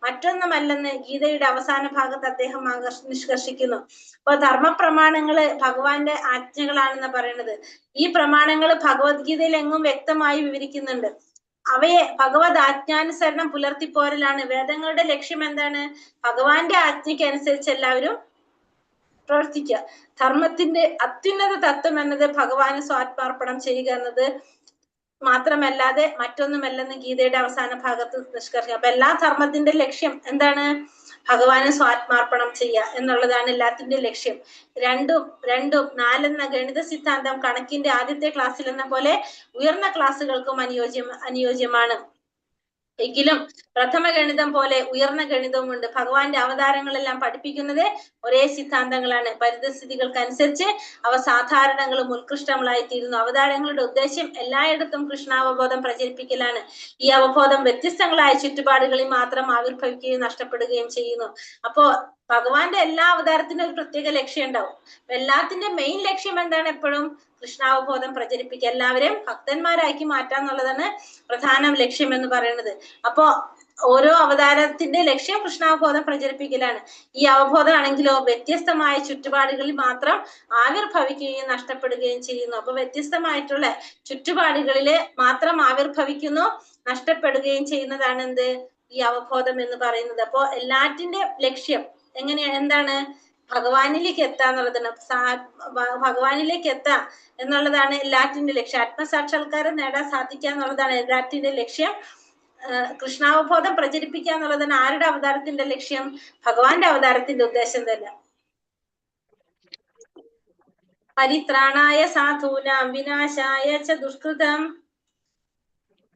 മറ്റൊന്നുമല്ലെന്ന് ഗീതയുടെ അവസാന ഭാഗത്ത് അദ്ദേഹം നിഷ്കർഷിക്കുന്നു. അപ്പൊ ധർമ്മ പ്രമാണങ്ങള് ഭഗവാന്റെ ആജ്ഞകളാണെന്ന് പറയുന്നത്. ഈ പ്രമാണങ്ങൾ ഭഗവത്ഗീതയിൽ എങ്ങും വ്യക്തമായി വിവരിക്കുന്നുണ്ട്. അവയെ ഭഗവത് ആജ്ഞാനുസരണം പുലർത്തിപ്പോരലാണ്. വേദങ്ങളുടെ ലക്ഷ്യം എന്താണ്? ഭഗവാന്റെ ആജ്ഞയ്ക്ക് അനുസരിച്ച് എല്ലാവരും പ്രവർത്തിക്കുക. ധർമ്മത്തിന്റെ അത്യുന്നത തത്വം എന്നത് ഭഗവാന് സ്വാത്മാർപ്പണം ചെയ്യുക എന്നത് മാത്രമല്ലാതെ മറ്റൊന്നുമല്ലെന്ന് ഗീതയുടെ അവസാന ഭാഗത്ത് നിഷ്കർഷിക്കുക. അപ്പൊ എല്ലാ ധർമ്മത്തിന്റെ ലക്ഷ്യം എന്താണ്? ഭഗവാന് സ്വാത്മാർപ്പണം ചെയ്യുക എന്നുള്ളതാണ് എല്ലാത്തിന്റെ ലക്ഷ്യം. രണ്ടും 4 എന്ന ഗണിത സിദ്ധാന്തം കണക്കിന്റെ ആദ്യത്തെ ക്ലാസ്സിൽ എന്ന പോലെ ഉയർന്ന ക്ലാസ്സുകൾക്കും അനുയോജ്യമാണ്. എങ്കിലും പ്രഥമ ഗണിതം പോലെ ഉയർന്ന ഗണിതവുമുണ്ട്. ഭഗവാന്റെ അവതാരങ്ങളെല്ലാം പഠിപ്പിക്കുന്നത് ഒരേ സിദ്ധാന്തങ്ങളാണ്. പരിതസ്ഥിതികൾക്കനുസരിച്ച് അവ സാധാരണങ്ങളും ഉത്കൃഷ്ടങ്ങളായി തീരുന്നു. അവതാരങ്ങളുടെ ഉദ്ദേശം എല്ലായിടത്തും കൃഷ്ണാവബോധം പ്രചരിപ്പിക്കലാണ്. ഈ അവബോധം വ്യത്യസ്തങ്ങളായ ചുറ്റുപാടുകളിൽ മാത്രം ആവിർഭവിക്കുകയും നഷ്ടപ്പെടുകയും ചെയ്യുന്നു. അപ്പോ ഭഗവാന്റെ എല്ലാ അവതാരത്തിനും ഒരു പ്രത്യേക ലക്ഷ്യം ഉണ്ടാവും. എല്ലാത്തിന്റെ മെയിൻ ലക്ഷ്യം എന്താണ്? എപ്പോഴും കൃഷ്ണാവബോധം പ്രചരിപ്പിക്കുക, എല്ലാവരെയും ഭക്തന്മാരാക്കി മാറ്റാന്നുള്ളതാണ് പ്രധാന ലക്ഷ്യം എന്ന് പറയുന്നത്. അപ്പോ ഓരോ അവതാരത്തിന്റെ ലക്ഷ്യം കൃഷ്ണാവബോധം പ്രചരിപ്പിക്കലാണ്. ഈ അവബോധം ആണെങ്കിലോ വ്യത്യസ്തമായ ചുറ്റുപാടുകളിൽ മാത്രം ആവിർഭവിക്കുകയും നഷ്ടപ്പെടുകയും ചെയ്യുന്നു. അപ്പൊ വ്യത്യസ്തമായിട്ടുള്ള ചുറ്റുപാടുകളില് മാത്രം ആവിർഭവിക്കുന്നു, നഷ്ടപ്പെടുകയും ചെയ്യുന്നതാണ് എന്ത്? ഈ അവബോധം എന്ന് പറയുന്നത്. അപ്പോ എല്ലാറ്റിന്റെ ലക്ഷ്യം എന്താണ്? ഭഗവാനിലേക്ക് എത്താന്നുള്ളതാണ്. ഭഗവാനിലേക്ക് എത്താം എന്നുള്ളതാണ് എല്ലാറ്റിന്റെ ലക്ഷ്യം. ആത്മസാക്ഷാത്കാരം നേടാൻ സാധിക്കുക എന്നുള്ളതാണ് എല്ലാറ്റിന്റെ ലക്ഷ്യം. കൃഷ്ണാവബോധം പ്രചരിപ്പിക്കുക എന്നുള്ളതാണ് ആരുടെ അവതാരത്തിന്റെ ലക്ഷ്യം? ഭഗവാന്റെ അവതാരത്തിന്റെ ഉദ്ദേശം തന്നെ. പരിത്രാണായ സാധൂനാം വിനാശായ ച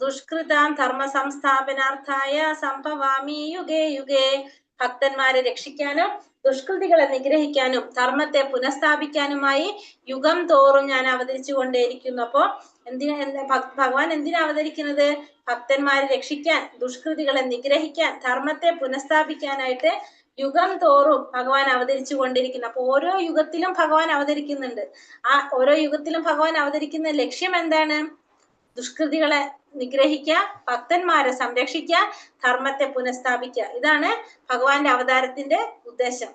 ദുഷ്കൃതാം ധർമ്മ സംസ്ഥാപനാർത്ഥായ സംഭവാമി യുഗേ യുഗേ. ഭക്തന്മാരെ രക്ഷിക്കാനും ദുഷ്കൃതികളെ നിഗ്രഹിക്കാനും ധർമ്മത്തെ പുനഃസ്ഥാപിക്കാനുമായി യുഗം തോറും ഞാൻ അവതരിച്ചു കൊണ്ടേയിരിക്കുന്നു. അപ്പോ ഭഗവാൻ എന്തിനാ അവതരിക്കുന്നത്? ഭക്തന്മാരെ രക്ഷിക്കാൻ, ദുഷ്കൃതികളെ നിഗ്രഹിക്കാൻ, ധർമ്മത്തെ പുനഃസ്ഥാപിക്കാനായിട്ട് യുഗം തോറും ഭഗവാൻ അവതരിച്ചു കൊണ്ടിരിക്കുന്നു. അപ്പൊ ഓരോ യുഗത്തിലും ഭഗവാൻ അവതരിക്കുന്നുണ്ട്. ആ ഓരോ യുഗത്തിലും ഭഗവാൻ അവതരിക്കുന്ന ലക്ഷ്യം എന്താണ്? ദുഷ്കൃതികളെ നിഗ്രഹിക്കുക, ഭക്തന്മാരെ സംരക്ഷിക്കുക, ധർമ്മത്തെ പുനഃസ്ഥാപിക്കുക. ഇതാണ് ഭഗവാന്റെ അവതാരത്തിന്റെ ഉദ്ദേശം.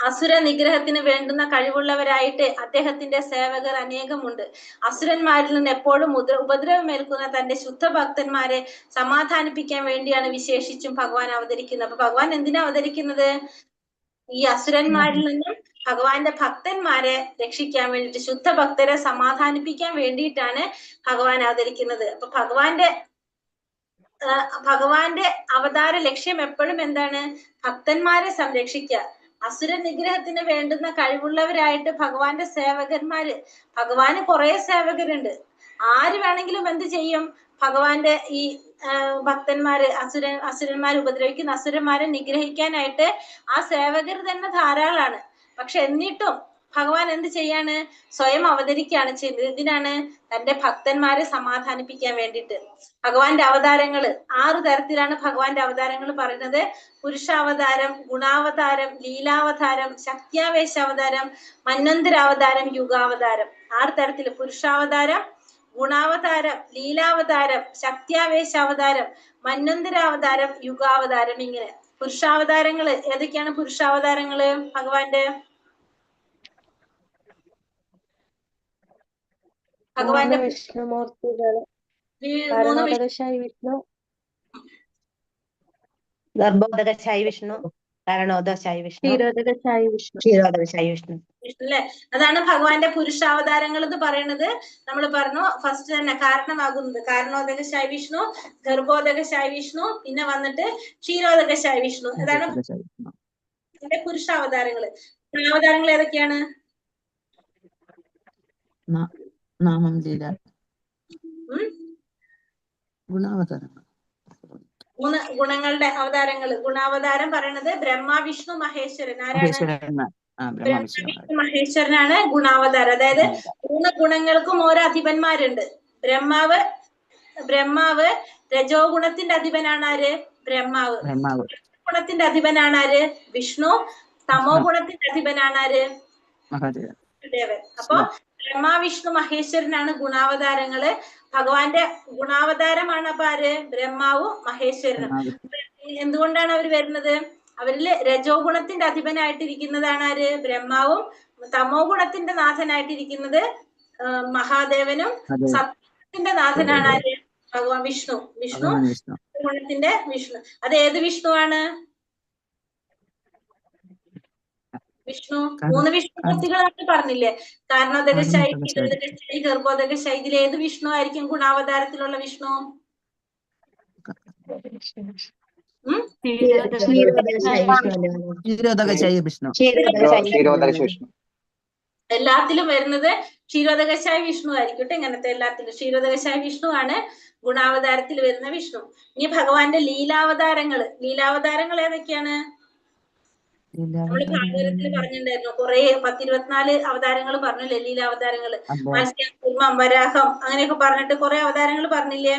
അസുര നിഗ്രഹത്തിന് വേണ്ടുന്ന കഴിവുള്ളവരായിട്ട് അദ്ദേഹത്തിന്റെ സേവകർ അനേകമുണ്ട്. അസുരന്മാരിൽ നിന്ന് എപ്പോഴും ഉപദ്രവമേൽക്കുന്ന തന്റെ ശുദ്ധ ഭക്തന്മാരെ സമാധാനിപ്പിക്കാൻ വേണ്ടിയാണ് വിശേഷിച്ചും ഭഗവാൻ അവതരിക്കുന്നത്. അപ്പൊ ഭഗവാൻ എന്തിനാ അവതരിക്കുന്നത്? ഈ അസുരന്മാരിൽ നിന്നും ഭഗവാന്റെ ഭക്തന്മാരെ രക്ഷിക്കാൻ വേണ്ടിയിട്ട്, ശുദ്ധ ഭക്തരെ സമാധാനിപ്പിക്കാൻ വേണ്ടിയിട്ടാണ് ഭഗവാൻ അവതരിക്കുന്നത്. അപ്പൊ ഭഗവാന്റെ അവതാര ലക്ഷ്യം എപ്പോഴും എന്താണ്? ഭക്തന്മാരെ സംരക്ഷിക്കുക. അസുര നിഗ്രഹത്തിന് വേണ്ടുന്ന കഴിവുള്ളവരായിട്ട് ഭഗവാന്റെ സേവകന്മാര്, ഭഗവാന് കുറെ സേവകരുണ്ട്. ആര് വേണമെങ്കിലും എന്ത് ചെയ്യും? ഭഗവാന്റെ ഈ ഭക്തന്മാര്, അസുരന്മാരെ ഉപദ്രവിക്കുന്ന അസുരന്മാരെ നിഗ്രഹിക്കാനായിട്ട് ആ സേവകർ തന്നെ ധാരാളാണ്. പക്ഷെ എന്നിട്ടും ഭഗവാൻ എന്ത് ചെയ്യാണ്? സ്വയം അവതരിക്കുകയാണ് ചെയ്യുന്നത്. എന്തിനാണ്? തന്റെ ഭക്തന്മാരെ സമാധാനിപ്പിക്കാൻ വേണ്ടിയിട്ട്. ഭഗവാന്റെ അവതാരങ്ങള് 6 തരത്തിലാണ് ഭഗവാന്റെ അവതാരങ്ങൾ പറയുന്നത്. പുരുഷാവതാരം, ഗുണാവതാരം, ലീലാവതാരം, ശക്തിയാവേശാവതാരം, മന്വന്തരാവതാരം, യുഗാവതാരം. 6 തരത്തില് പുരുഷാവതാരം, ഗുണാവതാരം, ലീലാവതാരം, ശക്തിയാവേശാവതാരം, മന്വന്തരാവതാരം, യുഗാവതാരം. ഇങ്ങനെ പുരുഷാവതാരങ്ങള് ഏതൊക്കെയാണ്? പുരുഷാവതാരങ്ങള് ഭഗവാന്റെ വിഷ്ണുമൂർത്തികള് മൂന്ന് വിഷ്ണു, ഗർഭോദകശായി വിഷ്ണു, കാരണോദകശായി വിഷ്ണു, ക്ഷീരോദകശായി വിഷ്ണു. അല്ലെ? അതാണ് ഭഗവാന്റെ പുരുഷാവതാരങ്ങൾ എന്ന് പറയുന്നത്. നമ്മൾ പറഞ്ഞു ഫസ്റ്റ് തന്നെ കാരണമാകുന്നത് കാരണോദകശായി വിഷ്ണു, ഗർഭോദകശായി വിഷ്ണു, പിന്നെ വന്നിട്ട് ക്ഷീരോദകശായി വിഷ്ണു. അതാണ് പുരുഷാവതാരങ്ങള്. ഗുണാവതാരങ്ങൾ ഏതൊക്കെയാണ്? നാമം ലീല ഗുണാവതാരങ്ങൾ. 3 ഗുണങ്ങളുടെ അവതാരങ്ങൾ. ഗുണാവതാരം പറയുന്നത് ബ്രഹ്മ, വിഷ്ണു, മഹേശ്വരൻ. ആരാണ്? ബ്രഹ്മവിഷ്ണു മഹേശ്വരനാണ് ഗുണാവതാരം. അതായത് 3 ഗുണങ്ങൾക്കും ഓരോ അധിപന്മാരുണ്ട്. ബ്രഹ്മാവ് രജോ ഗുണത്തിന്റെ അധിപനാണ് ആര്? ബ്രഹ്മാവ്. ഗുണത്തിന്റെ അധിപനാണ് ആര്? വിഷ്ണു. തമോ ഗുണത്തിന്റെ അധിപനാണ് ആര്? മഹാദേവൻ. അപ്പൊ ബ്രഹ്മ, വിഷ്ണു, മഹേശ്വരനാണ് ഗുണാവതാരങ്ങള്. ഭഗവാന്റെ ഗുണാവതാരമാണ് അപ്പൊ ആര്? ബ്രഹ്മാവും മഹേശ്വരനും. എന്തുകൊണ്ടാണ് അവർ വരുന്നത്? അവരില് രജോ ഗുണത്തിന്റെ അധിപനായിട്ടിരിക്കുന്നതാണ് ആര്? ബ്രഹ്മാവും. തമോ ഗുണത്തിന്റെ നാഥനായിട്ടിരിക്കുന്നത് മഹാദേവനും. സത്യത്തിന്റെ നാഥനാണ് ആര്? ഭഗവാൻ വിഷ്ണു. വിഷ്ണു ഗുണത്തിന്റെ വിഷ്ണു. അത് ഏത് വിഷ്ണുവാണ്? വിഷ്ണു. 3 വിഷ്ണുമൂർത്തികൾ നമ്മൾ പറഞ്ഞില്ലേ? കാരണോദകശായി, ക്ഷീരോദകശായി, ഗർഭോദകശായി. ഇതിൽ ഏത് വിഷ്ണു ആയിരിക്കും ഗുണാവതാരത്തിലുള്ള വിഷ്ണു? എല്ലാത്തിലും വരുന്നത് ക്ഷീരോദകശായി വിഷ്ണു ആയിരിക്കും. ഇങ്ങനത്തെ എല്ലാത്തിലും ക്ഷീരോദകശായി വിഷ്ണു ആണ് ഗുണാവതാരത്തിൽ വരുന്ന വിഷ്ണു. ഇനി ഭഗവാന്റെ ലീലാവതാരങ്ങൾ ഏതൊക്കെയാണ്? നമ്മള് ഭാഗവതത്തിൽ പറഞ്ഞിട്ടുണ്ടായിരുന്നു. കുറെ 10-24 അവതാരങ്ങൾ പറഞ്ഞില്ലേ? ലീലാവതാരങ്ങള്. മത്സ്യം, കൂർമ്മം, വരാഹം അങ്ങനെയൊക്കെ പറഞ്ഞിട്ട് കുറെ അവതാരങ്ങൾ പറഞ്ഞില്ലേ?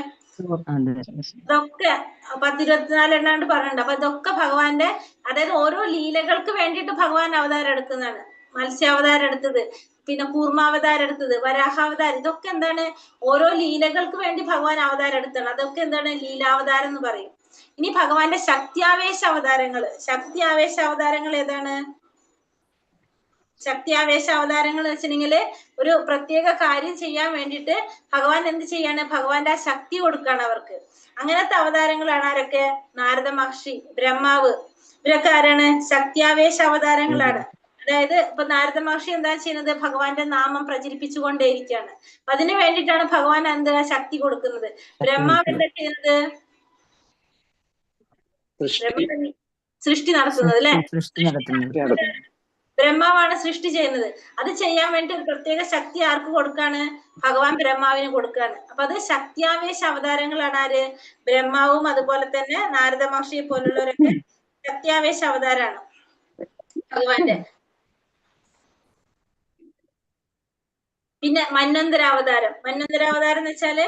ഇതൊക്കെ 10-24 എണ്ണാണ്ട് പറഞ്ഞിട്ടുണ്ട്. അപ്പൊ ഇതൊക്കെ ഭഗവാന്റെ, അതായത് ഓരോ ലീലകൾക്ക് വേണ്ടിയിട്ട് ഭഗവാൻ അവതാരം എടുക്കുന്നതാണ്. മത്സ്യാവതാരം എടുത്തത്, പിന്നെ കൂർമാവതാരം എടുത്തത്, വരാഹാവതാരം, ഇതൊക്കെ എന്താണ്? ഓരോ ലീലകൾക്ക് വേണ്ടി ഭഗവാൻ അവതാരം എടുത്താണ്. അതൊക്കെ എന്താണ്? ലീലാവതാരം എന്ന് പറയും. ഇനി ഭഗവാന്റെ ശക്തിയാവേശ അവതാരങ്ങൾ ഏതാണ്? ശക്തിയാവേശ അവതാരങ്ങൾ എന്ന് വെച്ചിട്ടുണ്ടെങ്കില് ഒരു പ്രത്യേക കാര്യം ചെയ്യാൻ വേണ്ടിയിട്ട് ഭഗവാൻ എന്ത് ചെയ്യാണ്? ഭഗവാന്റെ ആ ശക്തി കൊടുക്കാണ് അവർക്ക്. അങ്ങനത്തെ അവതാരങ്ങളാണ് ആരൊക്കെ? നാരദ മഹർഷി, ബ്രഹ്മാവ്, ഇവരൊക്കെ ആരാണ്? ശക്തിയാവേശ അവതാരങ്ങളാണ്. അതായത് ഇപ്പൊ നാരദ മഹർഷി എന്താ ചെയ്യുന്നത്? ഭഗവാന്റെ നാമം പ്രചരിപ്പിച്ചുകൊണ്ടേയിരിക്കുകയാണ്. അപ്പൊ അതിനു വേണ്ടിയിട്ടാണ് ഭഗവാൻ എന്താ ശക്തി കൊടുക്കുന്നത്. ബ്രഹ്മാവ് എന്താ ചെയ്യുന്നത്? സൃഷ്ടി നടത്തുന്നത് അല്ലെ? ബ്രഹ്മാവാണ് സൃഷ്ടി ചെയ്യുന്നത്. അത് ചെയ്യാൻ വേണ്ടി ഒരു പ്രത്യേക ശക്തി ആർക്ക് കൊടുക്കാണ്? ഭഗവാൻ ബ്രഹ്മാവിന് കൊടുക്കാണ്. അപ്പൊ അത് ശക്തിയാവേശ അവതാരങ്ങളാണ് ആര്? ബ്രഹ്മാവും അതുപോലെ തന്നെ നാരദ മഹർഷിയെ പോലുള്ളവരൊക്കെ ശക്തിയാവേശ അവതാരാണ് ഭഗവാന്റെ. പിന്നെ മന്വന്തരാവതാരം. മന്വന്തരാവതാരം എന്ന് വെച്ചാല്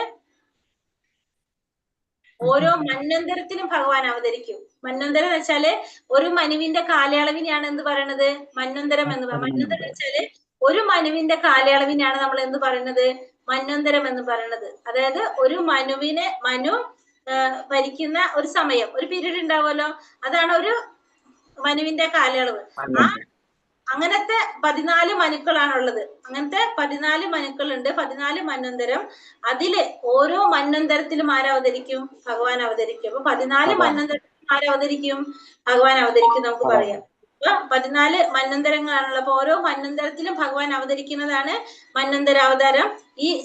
ഓരോ മന്വന്തരത്തിലും ഭഗവാൻ അവതരിക്കും. മന്വന്തരം എന്ന് വെച്ചാല് ഒരു മനുവിന്റെ കാലയളവിനെയാണ് എന്ത് പറയണത്? മന്വന്തരം എന്ന് പറയുന്നത്. മന്വന്തരം എന്ന് വെച്ചാല് ഒരു മനുവിന്റെ കാലയളവിനെയാണ് നമ്മൾ എന്ത് പറയുന്നത്? മന്വന്തരം എന്ന് പറയുന്നത്. അതായത് ഒരു മനു ഭരിക്കുന്ന ഒരു സമയം, ഒരു പീരീഡ് ഉണ്ടാവുമല്ലോ, അതാണ് ഒരു മനുവിന്റെ കാലയളവ്. അങ്ങനത്തെ 14 മനുക്കളാണുള്ളത്. അങ്ങനത്തെ 14 മനുക്കളുണ്ട്, 14 മന്വന്തരം. അതില് ഓരോ മന്വന്തരത്തിലും ആരവതരിക്കും? ഭഗവാൻ അവതരിക്കും. അപ്പൊ 14 മന്വന്തരത്തിലും ആരവതരിക്കും? ഭഗവാൻ അവതരിക്കും നമുക്ക് പറയാം. അപ്പൊ 14 മന്വന്തരങ്ങളാണുള്ളത്. അപ്പൊ ഓരോ മന്വന്തരത്തിലും ഭഗവാൻ അവതരിക്കുന്നതാണ് മന്വന്തരാവതാരം.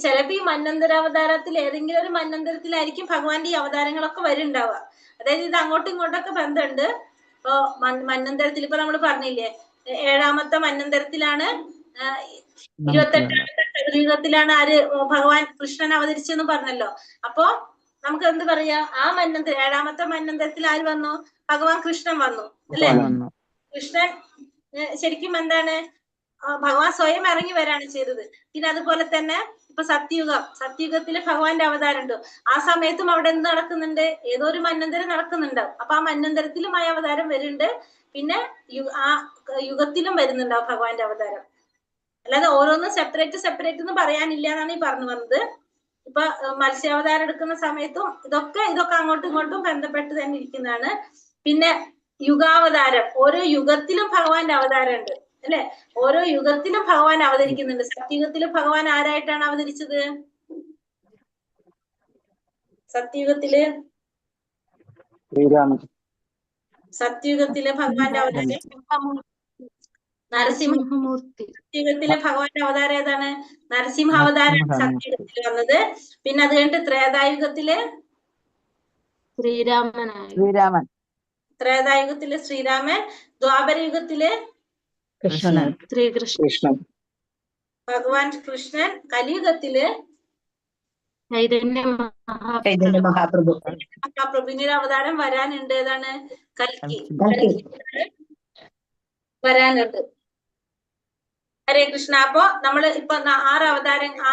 ചിലപ്പോ ഈ മന്വന്തരാവതാരത്തിൽ ഏതെങ്കിലും ഒരു മന്വന്തരത്തിലായിരിക്കും ഭഗവാന്റെ ഈ അവതാരങ്ങളൊക്കെ വരുന്നുണ്ടാവുക. അതായത് ഇത് അങ്ങോട്ടും ഇങ്ങോട്ടൊക്കെ ബന്ധമുണ്ട്. ഇപ്പൊ മന്വന്തരത്തിൽ ഇപ്പൊ നമ്മൾ പറഞ്ഞില്ലേ, 7ാമത്തെ മന്വന്തരത്തിലാണ് 28ാമത്തെ കലിയുഗത്തിലാണ് ആര് ഭഗവാൻ കൃഷ്ണൻ അവതരിച്ചെന്ന് പറഞ്ഞല്ലോ. അപ്പൊ നമുക്ക് എന്ത് പറയാ? ആ 7ാമത്തെ മന്വന്തരത്തിൽ ആര് വന്നു? ഭഗവാൻ കൃഷ്ണൻ വന്നു അല്ലെ? കൃഷ്ണൻ ശരിക്കും എന്താണ്? ഭഗവാൻ സ്വയം ഇറങ്ങി വരാണ് ചെയ്തത്. പിന്നെ അതുപോലെ തന്നെ ഇപ്പൊ സത്യയുഗത്തില് ഭഗവാന്റെ അവതാരം ഉണ്ട്. ആ സമയത്തും അവിടെ എന്ത് നടക്കുന്നുണ്ട്? ഏതോ ഒരു മന്വന്തരം നടക്കുന്നുണ്ടാവും. അപ്പൊ ആ മന്വന്തരത്തിലും ആ അവതാരം വരുന്നുണ്ട്. പിന്നെ ആ യുഗത്തിലും വരുന്നുണ്ടാവും ഭഗവാന്റെ അവതാരം. അല്ലാതെ ഓരോന്നും സെപ്പറേറ്റ് എന്ന് പറയാനില്ല എന്നാണ് ഈ പറഞ്ഞു വന്നത്. ഇപ്പൊ മത്സ്യാവതാരം എടുക്കുന്ന സമയത്തും ഇതൊക്കെ അങ്ങോട്ടും ഇങ്ങോട്ടും ബന്ധപ്പെട്ട് തന്നെ ഇരിക്കുന്നതാണ്. പിന്നെ യുഗാവതാരം, ഓരോ യുഗത്തിലും ഭഗവാന്റെ അവതാരം ഉണ്ട് അല്ലെ? ഓരോ യുഗത്തിലും ഭഗവാൻ അവതരിക്കുന്നുണ്ട്. സത്യയുഗത്തിലും ഭഗവാൻ ആരായിട്ടാണ് അവതരിച്ചത്? സത്യയുഗത്തിലെ ഭഗവാന്റെ അവതാരം നരസിംഹമൂർത്തി. സത്യയുഗത്തിലെ ഭഗവാന്റെ അവതാരം ഏതാണ്? നരസിംഹാവതാരമാണ് സത്യയുഗത്തിൽ വന്നത്. പിന്നെ അത് കഴിഞ്ഞിട്ട് ത്രേതായുഗത്തില് ശ്രീരാമൻ. ത്രേതായുഗത്തില് ശ്രീരാമൻ. ദ്വാപരയുഗത്തില് ശ്രീകൃഷ്ണൻ. ഭഗവാൻ കൃഷ്ണൻ. കലിയുഗത്തില് ചൈതന്യ മഹാപ്രഭുവിന്റെ അവതാരം വരാനുണ്ട്. ഏതാണ്? കൽക്കി വരാനുണ്ട്. ഹരേ കൃഷ്ണ. അപ്പൊ നമ്മള് ഇപ്പൊ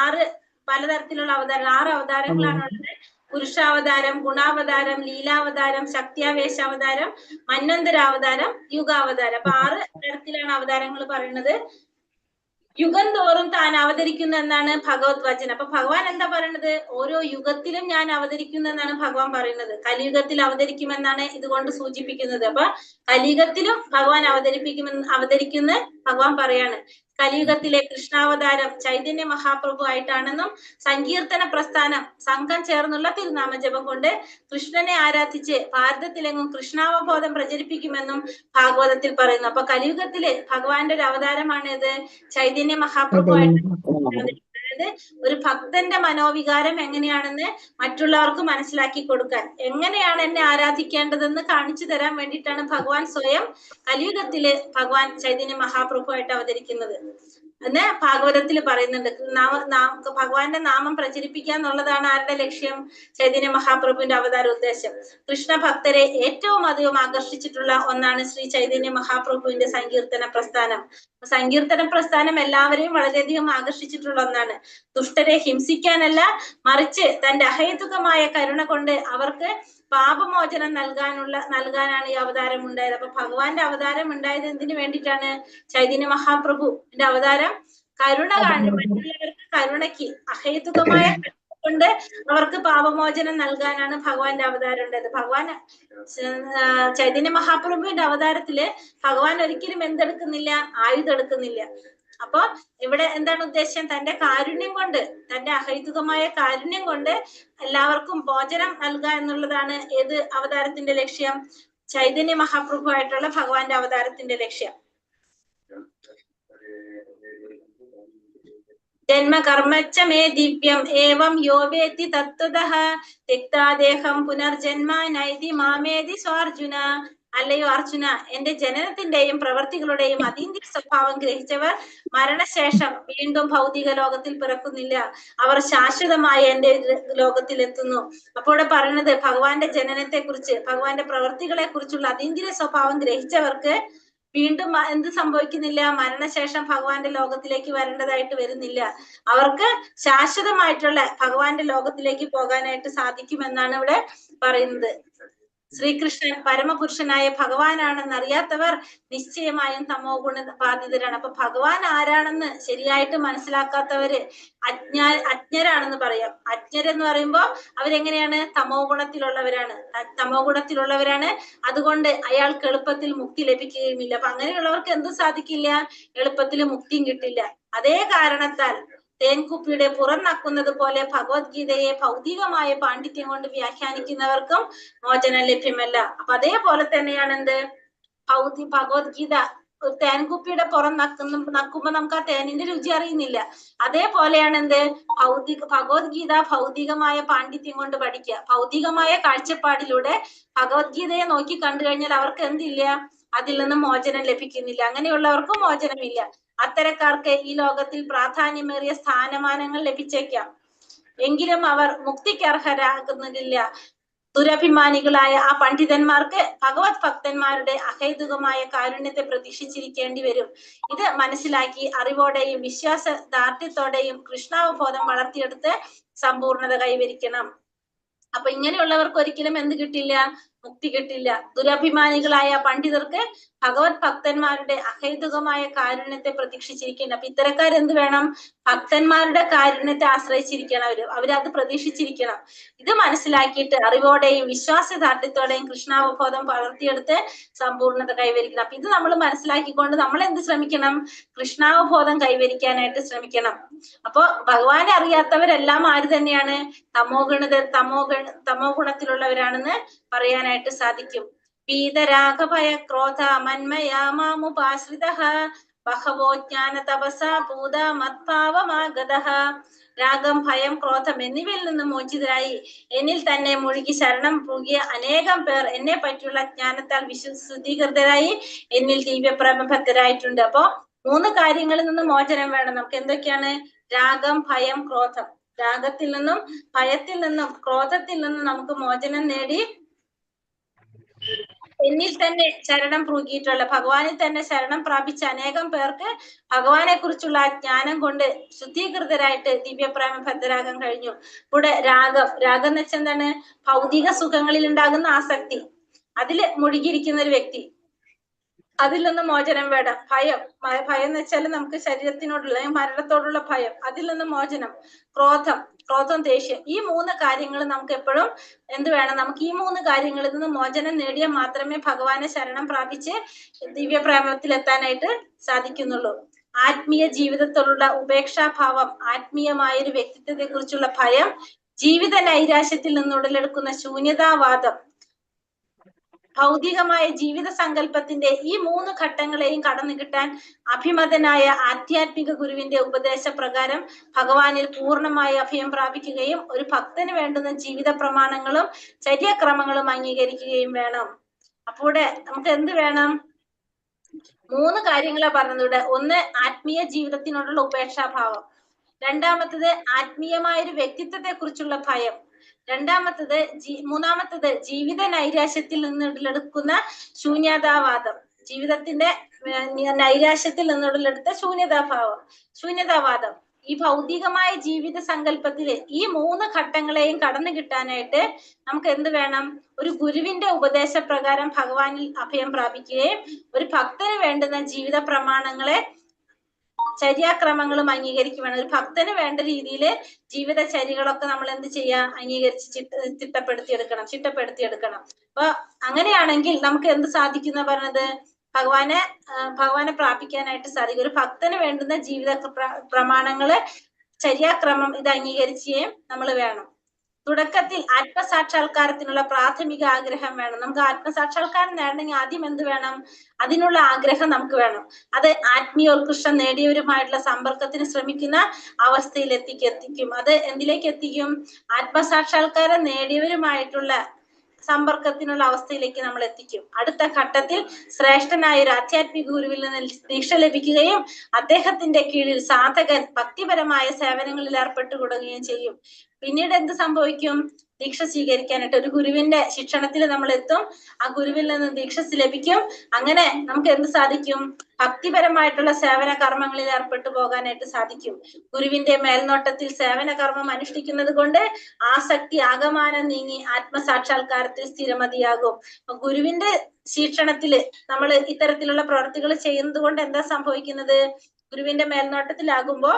6 പലതരത്തിലുള്ള അവതാരം, 6 അവതാരങ്ങളാണുള്ളത്. പുരുഷാവതാരം, ഗുണാവതാരം, ലീലാവതാരം, ശക്തിയാവേശാവതാരം, മന്വന്തരാവതാരം, യുഗാവതാരം. അപ്പൊ 6 തരത്തിലാണ് അവതാരങ്ങൾ പറയുന്നത്. യുഗം തോറും താൻ അവതരിക്കുന്ന എന്നാണ് ഭഗവത് വചനം. അപ്പൊ ഭഗവാൻ എന്താ പറയുന്നത്? ഓരോ യുഗത്തിലും ഞാൻ അവതരിക്കുന്നു എന്നാണ് ഭഗവാൻ പറയുന്നത്. കലിയുഗത്തിൽ അവതരിക്കുമെന്നാണ് ഇതുകൊണ്ട് സൂചിപ്പിക്കുന്നത്. അപ്പൊ കലിയുഗത്തിലും ഭഗവാൻ അവതരിക്കുന്ന ഭഗവാൻ പറയാണ്. കലിയുഗത്തിലെ കൃഷ്ണാവതാരം ചൈതന്യ മഹാപ്രഭു ആയിട്ടാണെന്നും സങ്കീർത്തന പ്രസ്ഥാനം സംഘം ചേർന്നുള്ള തിരുനാമജപം കൊണ്ട് കൃഷ്ണനെ ആരാധിച്ച് ഭാരതത്തിലെങ്ങും കൃഷ്ണാവബോധം പ്രചരിപ്പിക്കുമെന്നും ഭാഗവതത്തിൽ പറയുന്നു. അപ്പൊ കലിയുഗത്തില് ഭഗവാന്റെ ഒരു അവതാരമാണിത് ചൈതന്യ മഹാപ്രഭു ആയിട്ട്. അതായത് ഒരു ഭക്തന്റെ മനോവികാരം എങ്ങനെയാണെന്ന് മറ്റുള്ളവർക്ക് മനസ്സിലാക്കി കൊടുക്കാൻ, എങ്ങനെയാണ് എന്നെ ആരാധിക്കേണ്ടതെന്ന് കാണിച്ചു തരാൻ വേണ്ടിയിട്ടാണ് ഭഗവാൻ സ്വയം കലിയുഗത്തില് ഭഗവാൻ ചൈതന്യ മഹാപ്രഭു ആയിട്ട് അവതരിക്കുന്നത് എന്ന് ഭാഗവതത്തിൽ പറയുന്നുണ്ട്. ഭഗവാന്റെ നാമം പ്രചരിപ്പിക്കുക എന്നുള്ളതാണ് ആരുടെ ലക്ഷ്യം? ചൈതന്യ മഹാപ്രഭുവിന്റെ അവതാര ഉദ്ദേശം. കൃഷ്ണ ഭക്തരെ ഏറ്റവും അധികം ആകർഷിച്ചിട്ടുള്ള ഒന്നാണ് ശ്രീ ചൈതന്യ മഹാപ്രഭുവിന്റെ സങ്കീർത്തന പ്രസ്ഥാനം. സങ്കീർത്തന പ്രസ്ഥാനം എല്ലാവരെയും വളരെയധികം ആകർഷിച്ചിട്ടുള്ള ഒന്നാണ്. ദുഷ്ടരെ ഹിംസിക്കാനല്ല, മറിച്ച് തന്റെ അഹേതുകമായ കരുണ കൊണ്ട് അവർക്ക് പാപമോചനം നൽകാനാണ് ഈ അവതാരം ഉണ്ടായത്. അപ്പൊ ഭഗവാന്റെ അവതാരം ഉണ്ടായത് എന്തിനു വേണ്ടിയിട്ടാണ്? ചൈതന്യ മഹാപ്രഭുവിന്റെ അവതാരം കരുണ മറ്റുള്ളവർക്ക് കരുണയ്ക്ക്, അഹേതുകമായ കൊണ്ട് അവർക്ക് പാപമോചനം നൽകാനാണ് ഭഗവാന്റെ അവതാരം ഉണ്ടായത്. ഭഗവാൻ ചൈതന്യ മഹാപ്രഭുവിന്റെ അവതാരത്തില് ഭഗവാൻ ഒരിക്കലും എന്തെടുക്കുന്നില്ല? ആയുധം എടുക്കുന്നില്ല. അപ്പൊ ഇവിടെ എന്താണ് ഉദ്ദേശം? തന്റെ കാരുണ്യം കൊണ്ട്, തന്റെ അഹൈതുകമായ കാരുണ്യം കൊണ്ട് എല്ലാവർക്കും മോചനം നൽകുക എന്നുള്ളതാണ് ഏത് അവതാരത്തിന്റെ ലക്ഷ്യം? ചൈതന്യ മഹാപ്രഭു ആയിട്ടുള്ള ഭഗവാന്റെ അവതാരത്തിന്റെ ലക്ഷ്യം. ജന്മകർമ്മച്ച മേ ദിവ്യം ഏവം യോ വേത്തി തത്വതഃ ത്യക്താ ദേഹം പുനർജന്മ നൈതി മാമേതി സ്വാർജുന അല്ലയോ അർജുന, എന്റെ ജനനത്തിന്റെയും പ്രവൃത്തികളുടെയും അതീന്ദ്രിയ സ്വഭാവം ഗ്രഹിച്ചവർ മരണശേഷം വീണ്ടും ഭൗതിക ലോകത്തിൽ പിറക്കുന്നില്ല, അവർ ശാശ്വതമായ എന്റെ ലോകത്തിൽ എത്തുന്നു. അപ്പോൾ ഇവിടെ പറയുന്നത് ഭഗവാന്റെ ജനനത്തെ കുറിച്ച്, ഭഗവാന്റെ പ്രവൃത്തികളെ കുറിച്ചുള്ള അതീന്ദ്രിയ സ്വഭാവം ഗ്രഹിച്ചവർക്ക് വീണ്ടും എന്ത് സംഭവിക്കുന്നില്ല? മരണശേഷം ഭഗവാന്റെ ലോകത്തിലേക്ക് വരേണ്ടതായിട്ട് വരുന്നില്ല. അവർക്ക് ശാശ്വതമായിട്ടുള്ള ഭഗവാന്റെ ലോകത്തിലേക്ക് പോകാനായിട്ട് സാധിക്കുമെന്നാണ് ഇവിടെ പറയുന്നത്. ശ്രീകൃഷ്ണൻ പരമപുരുഷനായ ഭഗവാനാണെന്ന് അറിയാത്തവർ നിശ്ചയമായും തമോ ഗുണ ബാധിതരാണ്. അപ്പൊ ഭഗവാൻ ആരാണെന്ന് ശരിയായിട്ട് മനസ്സിലാക്കാത്തവര് അജ്ഞരാണെന്ന് പറയാം. അജ്ഞരെന്ന് പറയുമ്പോൾ അവരെങ്ങനെയാണ്? തമോ ഗുണത്തിലുള്ളവരാണ്. അതുകൊണ്ട് അയാൾക്ക് എളുപ്പത്തിൽ മുക്തി ലഭിക്കുകയുമില്ല. അപ്പൊ അങ്ങനെയുള്ളവർക്ക് എന്തും സാധിക്കില്ല, എളുപ്പത്തിൽ മുക്തിയും കിട്ടില്ല. അതേ കാരണത്താൽ തേൻകുപ്പിയുടെ പുറം നക്കുന്നത് പോലെ ഭഗവത്ഗീതയെ ഭൗതികമായ പാണ്ഡിത്യം കൊണ്ട് വ്യാഖ്യാനിക്കുന്നവർക്കും മോചനം ലഭ്യമല്ല. അപ്പൊ അതേപോലെ തന്നെയാണ് എന്ത് ഭഗവത്ഗീത തേൻകുപ്പിയുടെ പുറം നക്കുമ്പോ നമുക്ക് ആ തേനിന്റെ രുചി അറിയുന്നില്ല. അതേപോലെയാണ് എന്ത് ഭഗവത്ഗീത ഭൗതികമായ പാണ്ഡിത്യം കൊണ്ട് പഠിക്കുക. ഭൗതികമായ കാഴ്ചപ്പാടിലൂടെ ഭഗവത്ഗീതയെ നോക്കി കണ്ടു കഴിഞ്ഞാൽ അവർക്ക് എന്തില്ല? അതിൽ നിന്ന് മോചനം ലഭിക്കുന്നില്ല. അങ്ങനെയുള്ളവർക്കും മോചനമില്ല. അത്തരക്കാർക്ക് ഈ ലോകത്തിൽ പ്രാധാന്യമേറിയ സ്ഥാനമാനങ്ങൾ ലഭിച്ചേക്കാം, എങ്കിലും അവർ മുക്തിക്ക് അർഹരാകുന്നില്ല. ദുരഭിമാനികളായ ആ പണ്ഡിതന്മാർക്ക് ഭഗവത് ഭക്തന്മാരുടെ അഹൈതുകമായ കാരുണ്യത്തെ പ്രതീക്ഷിച്ചിരിക്കേണ്ടി വരും. ഇത് മനസ്സിലാക്കി അറിവോടെയും വിശ്വാസദാർഢ്യത്തോടെയും കൃഷ്ണാവബോധം വളർത്തിയെടുത്ത് സമ്പൂർണത കൈവരിക്കണം. അപ്പൊ ഇങ്ങനെയുള്ളവർക്ക് ഒരിക്കലും എന്ത് കിട്ടില്ല? മുക്തി കിട്ടില്ല. ദുരഭിമാനികളായ പണ്ഡിതർക്ക് ഭഗവത് ഭക്തന്മാരുടെ അഹൈതുകമായ കാരുണ്യത്തെ പ്രതീക്ഷിച്ചിരിക്കണം. അപ്പൊ ഇത്തരക്കാരെന്ത് വേണം? ഭക്തന്മാരുടെ കാരുണ്യത്തെ ആശ്രയിച്ചിരിക്കണം. അവരത് പ്രതീക്ഷിച്ചിരിക്കണം. ഇത് മനസ്സിലാക്കിയിട്ട് അറിവോടെയും വിശ്വാസദാർഢ്യത്തോടെയും കൃഷ്ണാവബോധം വളർത്തിയെടുത്ത് സമ്പൂർണത കൈവരിക്കണം. അപ്പൊ ഇത് നമ്മൾ മനസ്സിലാക്കിക്കൊണ്ട് നമ്മൾ എന്ത് ശ്രമിക്കണം? കൃഷ്ണാവബോധം കൈവരിക്കാനായിട്ട് ശ്രമിക്കണം. അപ്പൊ ഭഗവാനെ അറിയാത്തവരെല്ലാം ആര് തന്നെയാണ്? തമോ ഗുണത്തിലുള്ളവരാണെന്ന് പറയാനായിട്ട് സാധിക്കും. പീതരാഗഭയ ക്രോധ മന്മയാമുപാശ്രിതഃ ബഹവോ ജ്ഞാന തപസാ ഭൂത മത്ഭാവമാഗതഃ. രാഗം, ഭയം, ക്രോധം എന്നിവയിൽ നിന്ന് മോചിതരായി എന്നിൽ തന്നെ മുഴുകി ശരണം പൂകിയ അനേകം പേർ എന്നെ പറ്റിയുള്ള ജ്ഞാനത്താൽ ശുദ്ധീകൃതരായി എന്നിൽ ദിവ്യപ്രേമഭക്തരായിട്ടുണ്ട്. അപ്പൊ 3 കാര്യങ്ങളിൽ നിന്ന് മോചനം വേണം നമുക്ക്. എന്തൊക്കെയാണ്? രാഗം, ഭയം, ക്രോധം. രാഗത്തിൽ നിന്നും ഭയത്തിൽ നിന്നും ക്രോധത്തിൽ നിന്നും നമുക്ക് മോചനം നേടി എന്നിൽ തന്നെ ശരണം പൂകിയിട്ടുള്ള ഭഗവാനിൽ തന്നെ ശരണം പ്രാപിച്ച അനേകം പേർക്ക് ഭഗവാനെ കുറിച്ചുള്ള ജ്ഞാനം കൊണ്ട് ശുദ്ധീകൃതരായിട്ട് ദിവ്യപ്രേമ ഭദ്രാകാൻ കഴിഞ്ഞു. ഇവിടെ രാഗം എന്ന് വെച്ചാൽ എന്താണ്? ഭൗതിക സുഖങ്ങളിൽ ഉണ്ടാകുന്ന ആസക്തി, അതില് മുഴുകിയിരിക്കുന്ന ഒരു വ്യക്തി, അതിൽ നിന്ന് മോചനം വേണം. ഭയം എന്ന് വെച്ചാൽ നമുക്ക് ശരീരത്തിനോടുള്ള മരണത്തോടുള്ള ഭയം, അതിൽ നിന്ന് മോചനം. ക്രോധം, ദേഷ്യം, ഈ 3 കാര്യങ്ങൾ നമുക്ക് എപ്പോഴും എന്ത് വേണം? നമുക്ക് ഈ 3 കാര്യങ്ങളിൽ നിന്ന് മോചനം നേടിയാൽ മാത്രമേ ഭഗവാനെ ശരണം പ്രാപിച്ച് ദിവ്യപ്രേമത്തിൽ എത്താനായിട്ട് സാധിക്കുന്നുള്ളൂ. ആത്മീയ ജീവിതത്തോടുള്ള ഉപേക്ഷാഭാവം, ആത്മീയമായ ഒരു വ്യക്തിത്വത്തെ കുറിച്ചുള്ള ഭയം, ജീവിത നൈരാശ്യത്തിൽ നിന്ന് ഉടലെടുക്കുന്ന ശൂന്യതാവാദം, ഭൗതികമായ ജീവിത സങ്കല്പത്തിന്റെ ഈ 3 ഘട്ടങ്ങളെയും കടന്നു കിട്ടാൻ അഭിമതനായ ആധ്യാത്മിക ഗുരുവിന്റെ ഉപദേശപ്രകാരം ഭഗവാനിൽ പൂർണ്ണമായ അഭയം പ്രാപിക്കുകയും ഒരു ഭക്തന് വേണ്ടുന്ന ജീവിത പ്രമാണങ്ങളും ചര്യക്രമങ്ങളും അംഗീകരിക്കുകയും വേണം. അപ്പോൾ നമുക്ക് എന്ത് വേണം? 3 കാര്യങ്ങളാണ് പറഞ്ഞത് ഇവിടെ. ഒന്ന്, ആത്മീയ ജീവിതത്തിനോടുള്ള ഉപേക്ഷാഭാവം. രണ്ടാമത്തത് ആത്മീയമായ ഒരു വ്യക്തിത്വത്തെ കുറിച്ചുള്ള ഭയം. മൂന്നാമത്തത് ജീവിത നൈരാശ്യത്തിൽ നിന്ന് ഉടലെടുക്കുന്ന ശൂന്യതാവാദം. ജീവിതത്തിന്റെ നൈരാശ്യത്തിൽ നിന്ന് ഉടലെടുത്ത ശൂന്യതാവാദം. ഈ ഭൗതികമായ ജീവിത സങ്കല്പത്തില് ഈ 3 ഘട്ടങ്ങളെയും കടന്നു കിട്ടാനായിട്ട് നമുക്ക് എന്ത് വേണം? ഒരു ഗുരുവിന്റെ ഉപദേശപ്രകാരം ഭഗവാനിൽ അഭയം പ്രാപിക്കുകയും ഒരു ഭക്തന് വേണ്ടുന്ന ജീവിത പ്രമാണങ്ങളെ ചര്യാക്രമങ്ങളും അംഗീകരിക്കുകയാണ്. ഒരു ഭക്തന് വേണ്ട രീതിയിൽ ജീവിതചര്യകളൊക്കെ നമ്മൾ എന്ത് ചെയ്യാ? അംഗീകരിച്ച് ചിട്ടപ്പെടുത്തിയെടുക്കണം. അപ്പൊ അങ്ങനെയാണെങ്കിൽ നമുക്ക് എന്ത് സാധിക്കുന്ന പറഞ്ഞത്? ഭഗവാനെ പ്രാപിക്കാനായിട്ട് സാധിക്കും. ഒരു ഭക്തന് വേണ്ടുന്ന ജീവിത പ്രമാണങ്ങള്, ചര്യാക്രമം ഇത് അംഗീകരിക്കുകയും നമ്മൾ വേണം. തുടക്കത്തിൽ ആത്മസാക്ഷാത്കാരത്തിനുള്ള പ്രാഥമിക ആഗ്രഹം വേണം. നമുക്ക് ആത്മസാക്ഷാത്കാരം നേടണമെങ്കിൽ ആദ്യം എന്ത് വേണം? അതിനുള്ള ആഗ്രഹം നമുക്ക് വേണം. അത് ആത്മീയോത്കൃഷ്ടം നേടിയവരുമായിട്ടുള്ള സമ്പർക്കത്തിന് ശ്രമിക്കുന്ന അവസ്ഥയിൽ എത്തിക്കും. അത് എന്തിലേക്ക് എത്തിക്കും? ആത്മസാക്ഷാത്കാരം നേടിയവരുമായിട്ടുള്ള സമ്പർക്കത്തിനുള്ള അവസ്ഥയിലേക്ക് നമ്മൾ എത്തിക്കും. അടുത്ത ഘട്ടത്തിൽ ശ്രേഷ്ഠനായ ഒരു ആധ്യാത്മിക ഗുരുവിൽ നിന്ന് ദീക്ഷ ലഭിക്കുകയും അദ്ദേഹത്തിന്റെ കീഴിൽ സാധകൻ ഭക്തിപരമായ സേവനങ്ങളിൽ ഏർപ്പെട്ടു തുടങ്ങുകയും ചെയ്യും. പിന്നീട് എന്ത് സംഭവിക്കും? ദീക്ഷ സ്വീകരിക്കാനായിട്ട് ഒരു ഗുരുവിന്റെ ശിക്ഷണത്തിൽ നമ്മൾ എത്തും. ആ ഗുരുവിൽ നിന്ന് ദീക്ഷ ലഭിക്കും. അങ്ങനെ നമുക്ക് എന്ത് സാധിക്കും? ഭക്തിപരമായിട്ടുള്ള സേവന കർമ്മങ്ങളിൽ ഏർപ്പെട്ടു പോകാനായിട്ട് സാധിക്കും. ഗുരുവിന്റെ മേൽനോട്ടത്തിൽ സേവന കർമ്മം അനുഷ്ഠിക്കുന്നത് കൊണ്ട് ആസക്തി ആകമാനം നീങ്ങി ആത്മസാക്ഷാത്കാരത്തിൽ സ്ഥിരമതിയാകും. ഗുരുവിന്റെ ശിക്ഷണത്തില് നമ്മൾ ഇത്തരത്തിലുള്ള പ്രവർത്തികൾ ചെയ്യുന്നത് കൊണ്ട് എന്താ സംഭവിക്കുന്നത്? ഗുരുവിന്റെ മേൽനോട്ടത്തിലാകുമ്പോ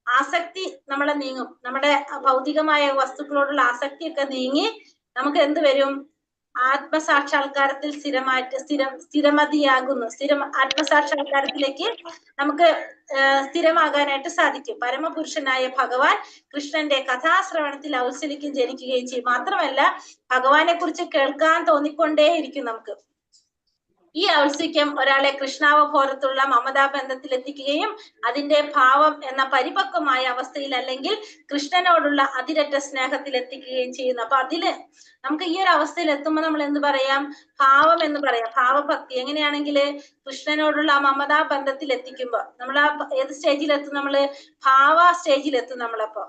ആസക്തി നമ്മളെ നീങ്ങും. നമ്മുടെ ഭൗതികമായ വസ്തുക്കളോടുള്ള ആസക്തിയൊക്കെ നീങ്ങി നമുക്ക് എന്ത് വരും? ആത്മസാക്ഷാത്കാരത്തിൽ സ്ഥിരമതിയാകുന്നു. ആത്മസാക്ഷാത്കാരത്തിലേക്ക് നമുക്ക് സ്ഥിരമാകാനായിട്ട് സാധിക്കും. പരമപുരുഷനായ ഭഗവാൻ കൃഷ്ണന്റെ കഥാശ്രവണത്തിൽ ഔത്സല്യം ജനിക്കുകയും ചെയ്യും. മാത്രമല്ല ഭഗവാനെ കുറിച്ച് കേൾക്കാൻ തോന്നിക്കൊണ്ടേയിരിക്കും നമുക്ക്. ഈ ഔത്സുക്യം ഒരാളെ കൃഷ്ണാവബോധത്തുള്ള മമതാബന്ധത്തിൽ എത്തിക്കുകയും അതിന്റെ ഭാവം എന്ന പരിപക്വമായ അവസ്ഥയിൽ അല്ലെങ്കിൽ കൃഷ്ണനോടുള്ള അതിരറ്റ സ്നേഹത്തിൽ എത്തിക്കുകയും ചെയ്യുന്നു. അപ്പൊ അതില് നമുക്ക് ഈ ഒരു അവസ്ഥയിൽ എത്തുമ്പോൾ നമ്മൾ എന്ത് പറയാം? ഭാവം എന്ന് പറയാം. ഭാവഭക്തി എങ്ങനെയാണെങ്കിൽ കൃഷ്ണനോടുള്ള ആ മമതാബന്ധത്തിൽ എത്തിക്കുമ്പോ നമ്മൾ ആ ഏത് സ്റ്റേജിലെത്തും? നമ്മള് ഭാവ സ്റ്റേജിലെത്തും. നമ്മളപ്പോ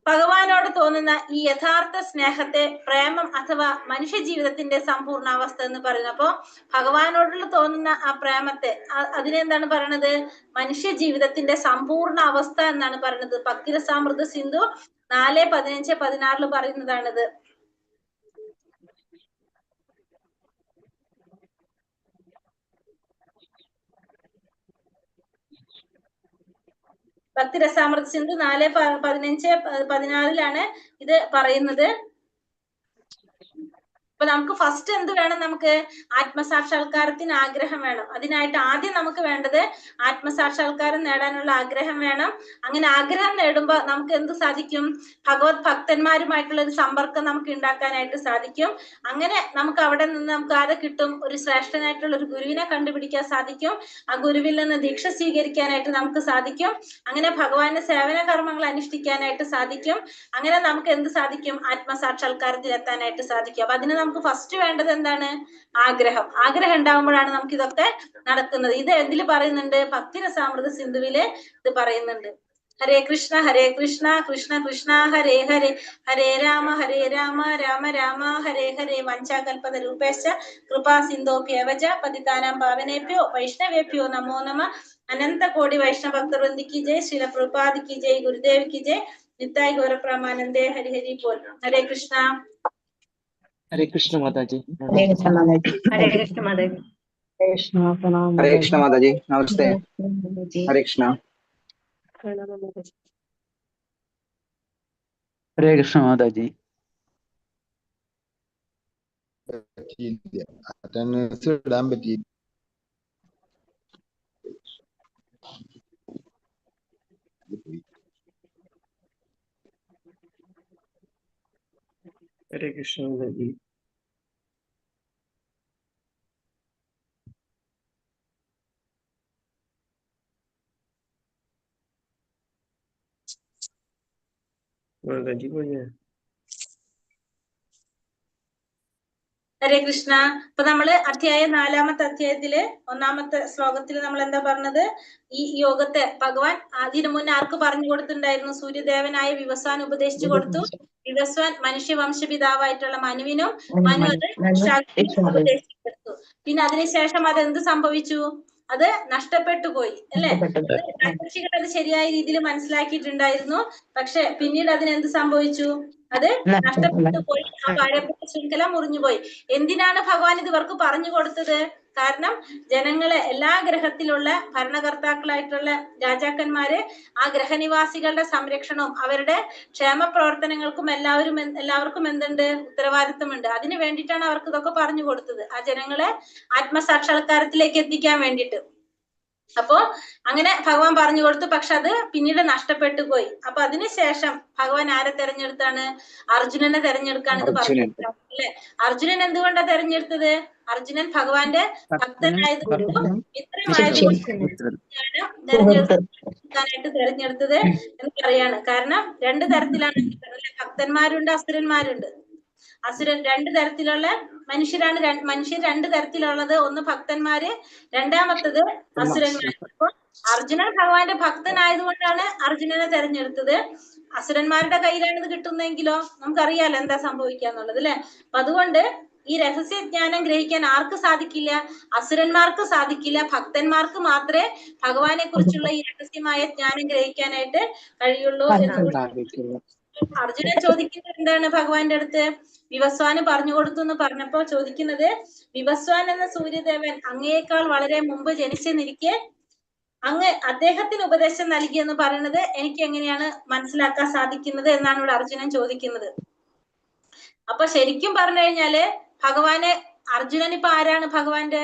ഭഗവാനോട് തോന്നുന്ന ഈ യഥാർത്ഥ സ്നേഹത്തെ പ്രേമം അഥവാ മനുഷ്യ ജീവിതത്തിന്റെ സമ്പൂർണ്ണാവസ്ഥ എന്ന് പറയുന്നു. അപ്പോ ഭഗവാനോടുള്ള തോന്നുന്ന ആ പ്രേമത്തെ അതിനെന്താണ് പറയണത്? മനുഷ്യ ജീവിതത്തിന്റെ സമ്പൂർണ്ണ അവസ്ഥ എന്നാണ് പറയുന്നത്. ഭക്തിരസാമൃത സിന്ധു 4:15-16 പറയുന്നതാണിത്. ഭക്തിരസാമൃത സിന്ധു 4:15-16 ഇത് പറയുന്നത്. അപ്പൊ നമുക്ക് ഫസ്റ്റ് എന്ത് വേണം? നമുക്ക് ആത്മസാക്ഷാത്കാരത്തിന് ആഗ്രഹം വേണം. അതിനായിട്ട് ആദ്യം നമുക്ക് വേണ്ടത് ആത്മസാക്ഷാത്കാരം നേടാനുള്ള ആഗ്രഹം വേണം. അങ്ങനെ ആഗ്രഹം നേടുമ്പോ നമുക്ക് എന്ത് സാധിക്കും? ഭഗവത് ഭക്തന്മാരുമായിട്ടുള്ള ഒരു സമ്പർക്കം നമുക്ക് ഉണ്ടാക്കാനായിട്ട് സാധിക്കും. അങ്ങനെ നമുക്ക് അവിടെ നിന്ന് നമുക്ക് ആരെ കിട്ടും? ഒരു ശ്രേഷ്ഠനായിട്ടുള്ള ഒരു ഗുരുവിനെ കണ്ടുപിടിക്കാൻ സാധിക്കും. ആ ഗുരുവിൽ നിന്ന് ദീക്ഷ സ്വീകരിക്കാനായിട്ട് നമുക്ക് സാധിക്കും. അങ്ങനെ ഭഗവാന്റെ സേവന കർമ്മങ്ങൾ അനുഷ്ഠിക്കാനായിട്ട് സാധിക്കും. അങ്ങനെ നമുക്ക് എന്ത് സാധിക്കും? ആത്മസാക്ഷാത്കാരത്തിൽ എത്താനായിട്ട് സാധിക്കും. അപ്പൊ അതിന് നമുക്ക് ഫസ്റ്റ് വേണ്ടത് എന്താണ്? ആഗ്രഹം. ആഗ്രഹം ഉണ്ടാകുമ്പോഴാണ് നമുക്ക് ഇതൊക്കെ നടക്കുന്നത്. ഇത് എന്തില് പറയുന്നുണ്ട്? ഭക്തിരസാമൃത സിന്ധുവില് ഇത് പറയുന്നുണ്ട്. ഹരേ കൃഷ്ണ കൃഷ്ണ കൃഷ്ണ ഹരേ ഹരേ, ഹരേ രാമ രാമ രാമ ഹരേ ഹരേ. വഞ്ചാകൽപത രൂപേശ്ച കൃപാ സിന്ധോഭ്യവച പതിതാനാം പാവനേഭ്യോ വൈഷ്ണവേഭ്യോ നമോ നമഃ. അനന്ത കോടി വൈഷ്ണവഭക്തവൃന്ദിക്ക് ജയ്. ശ്രീല പ്രഭുപാദിക്ക് ജയ്. ഗുരുദേവിക്ക് ജയ്. നിത്തായ് ഗൗരപ്രമാനന്ദേ. ഹരി ഹരി ബോൽ. ഹരേ കൃഷ്ണ. हरे कृष्ण माता जी। हरे कृष्ण माता जी। हरे कृष्ण माता जी। हरे कृष्ण माता जी। नमस्ते। हरे कृष्ण। हरे कृष्ण माता जी। അറ്റൻഡൻസ് ഇടാൻ പറ്റിയില്ല. हरे कृष्ण माता जी। माता जी बोलिए। ഹരേ കൃഷ്ണ. ഇപ്പൊ നമ്മള് അധ്യായം 4-ാമത്തെ അധ്യായത്തില് 1-ാമത്തെ ശ്ലോകത്തിൽ നമ്മൾ എന്താ പറഞ്ഞത്? ഈ യോഗത്തെ ഭഗവാൻ അതിനു മുന്നേ ആർക്ക് പറഞ്ഞു കൊടുത്തിട്ടുണ്ടായിരുന്നു? സൂര്യദേവനായ വിവസ്വാൻ ഉപദേശിച്ചു കൊടുത്തു. വിവസ്വാൻ മനുഷ്യവംശപിതാവായിട്ടുള്ള മനുവിനും മനു അത് ഉപദേശിച്ചു കൊടുത്തു. പിന്നെ അതിനുശേഷം അത് എന്ത് സംഭവിച്ചു? അത് നഷ്ടപ്പെട്ടു പോയി അല്ലെ? ഋഷികൾ അത് ശരിയായ രീതിയിൽ മനസ്സിലാക്കിയിട്ടുണ്ടായിരുന്നു. പക്ഷെ പിന്നീട് അതിനെന്ത് സംഭവിച്ചു? അത് നഷ്ടപ്പെട്ടു പോയി. ആ പാരമ്പര്യ ശൃംഖല മുറിഞ്ഞുപോയി. എന്തിനാണ് ഭഗവാൻ ഇത് ഇവർക്ക് പറഞ്ഞു കൊടുത്തത്? കാരണം ജനങ്ങളെ എല്ലാ ഗ്രഹത്തിലുള്ള ഭരണകർത്താക്കളായിട്ടുള്ള രാജാക്കന്മാര് ആ ഗ്രഹനിവാസികളുടെ സംരക്ഷണവും അവരുടെ ക്ഷേമ പ്രവർത്തനങ്ങൾക്കും എല്ലാവർക്കും എന്തുണ്ട്? ഉത്തരവാദിത്വമുണ്ട്. അതിനു വേണ്ടിയിട്ടാണ് അവർക്ക് ഇതൊക്കെ പറഞ്ഞു കൊടുത്തത്. ആ ജനങ്ങളെ ആത്മസാക്ഷാത്കാരത്തിലേക്ക് എത്തിക്കാൻ വേണ്ടിയിട്ട്. അപ്പോ അങ്ങനെ ഭഗവാൻ പറഞ്ഞു കൊടുത്തു. പക്ഷെ അത് പിന്നീട് നഷ്ടപ്പെട്ടു പോയി. അപ്പൊ അതിനുശേഷം ഭഗവാൻ ആരെ തെരഞ്ഞെടുത്താണ്? അർജുനനെ തെരഞ്ഞെടുക്കാണ് ഇത് പറഞ്ഞത് അല്ലെ? അർജുനൻ എന്തുകൊണ്ടാ തെരഞ്ഞെടുത്തത്? അർജുനൻ ഭഗവാന്റെ ഭക്തനായതുകൊണ്ടും മിത്രമായതുകൊണ്ടാണ് തെരഞ്ഞെടുത്തത് എന്ന് പറയാണ്. കാരണം 2 തരത്തിലാണ് ഭക്തന്മാരുണ്ട്, അസുരന്മാരുണ്ട്. അസുരൻ രണ്ട് തരത്തിലുള്ള മനുഷ്യർ രണ്ട് തരത്തിലുള്ളത്. ഒന്ന് ഭക്തന്മാര്, രണ്ടാമത്തത് അസുരന്മാര്. അപ്പൊ അർജുനൻ ഭഗവാന്റെ ഭക്തനായതുകൊണ്ടാണ് അർജുനനെ തെരഞ്ഞെടുത്തത്. അസുരന്മാരുടെ കയ്യിലാണ് ഇത് കിട്ടുന്നതെങ്കിലോ നമുക്കറിയാലോ എന്താ സംഭവിക്കാന്നുള്ളത് അല്ലെ. അപ്പൊ അതുകൊണ്ട് ഈ രഹസ്യജ്ഞാനം ഗ്രഹിക്കാൻ ആർക്ക് സാധിക്കില്ല? അസുരന്മാർക്ക് സാധിക്കില്ല. ഭക്തന്മാർക്ക് മാത്രമേ ഭഗവാനെ കുറിച്ചുള്ള ഈ രഹസ്യമായ ജ്ഞാനം ഗ്രഹിക്കാനായിട്ട് കഴിയുള്ളൂ എന്നുകൂടി. അർജുനൻ ചോദിക്കുന്നത് എന്താണ് ഭഗവാന്റെ അടുത്ത്? വിവസ്വാന് പറഞ്ഞു കൊടുത്തു എന്ന് പറഞ്ഞപ്പോ ചോദിക്കുന്നത്, വിവസ്വാൻ എന്ന സൂര്യദേവൻ അങ്ങയേക്കാൾ വളരെ മുമ്പ് ജനിച്ചെന്നിരിക്കെ അങ്ങ് അദ്ദേഹത്തിന് ഉപദേശം നൽകിയെന്ന് പറയുന്നത് എനിക്ക് എങ്ങനെയാണ് മനസ്സിലാക്കാൻ സാധിക്കുന്നത് എന്നാണ് ഇവിടെ അർജുനൻ ചോദിക്കുന്നത്. അപ്പൊ ശരിക്കും പറഞ്ഞു കഴിഞ്ഞാല് ഭഗവാന്, അർജുനൻ ഇപ്പൊ ആരാണ് ഭഗവാന്റെ?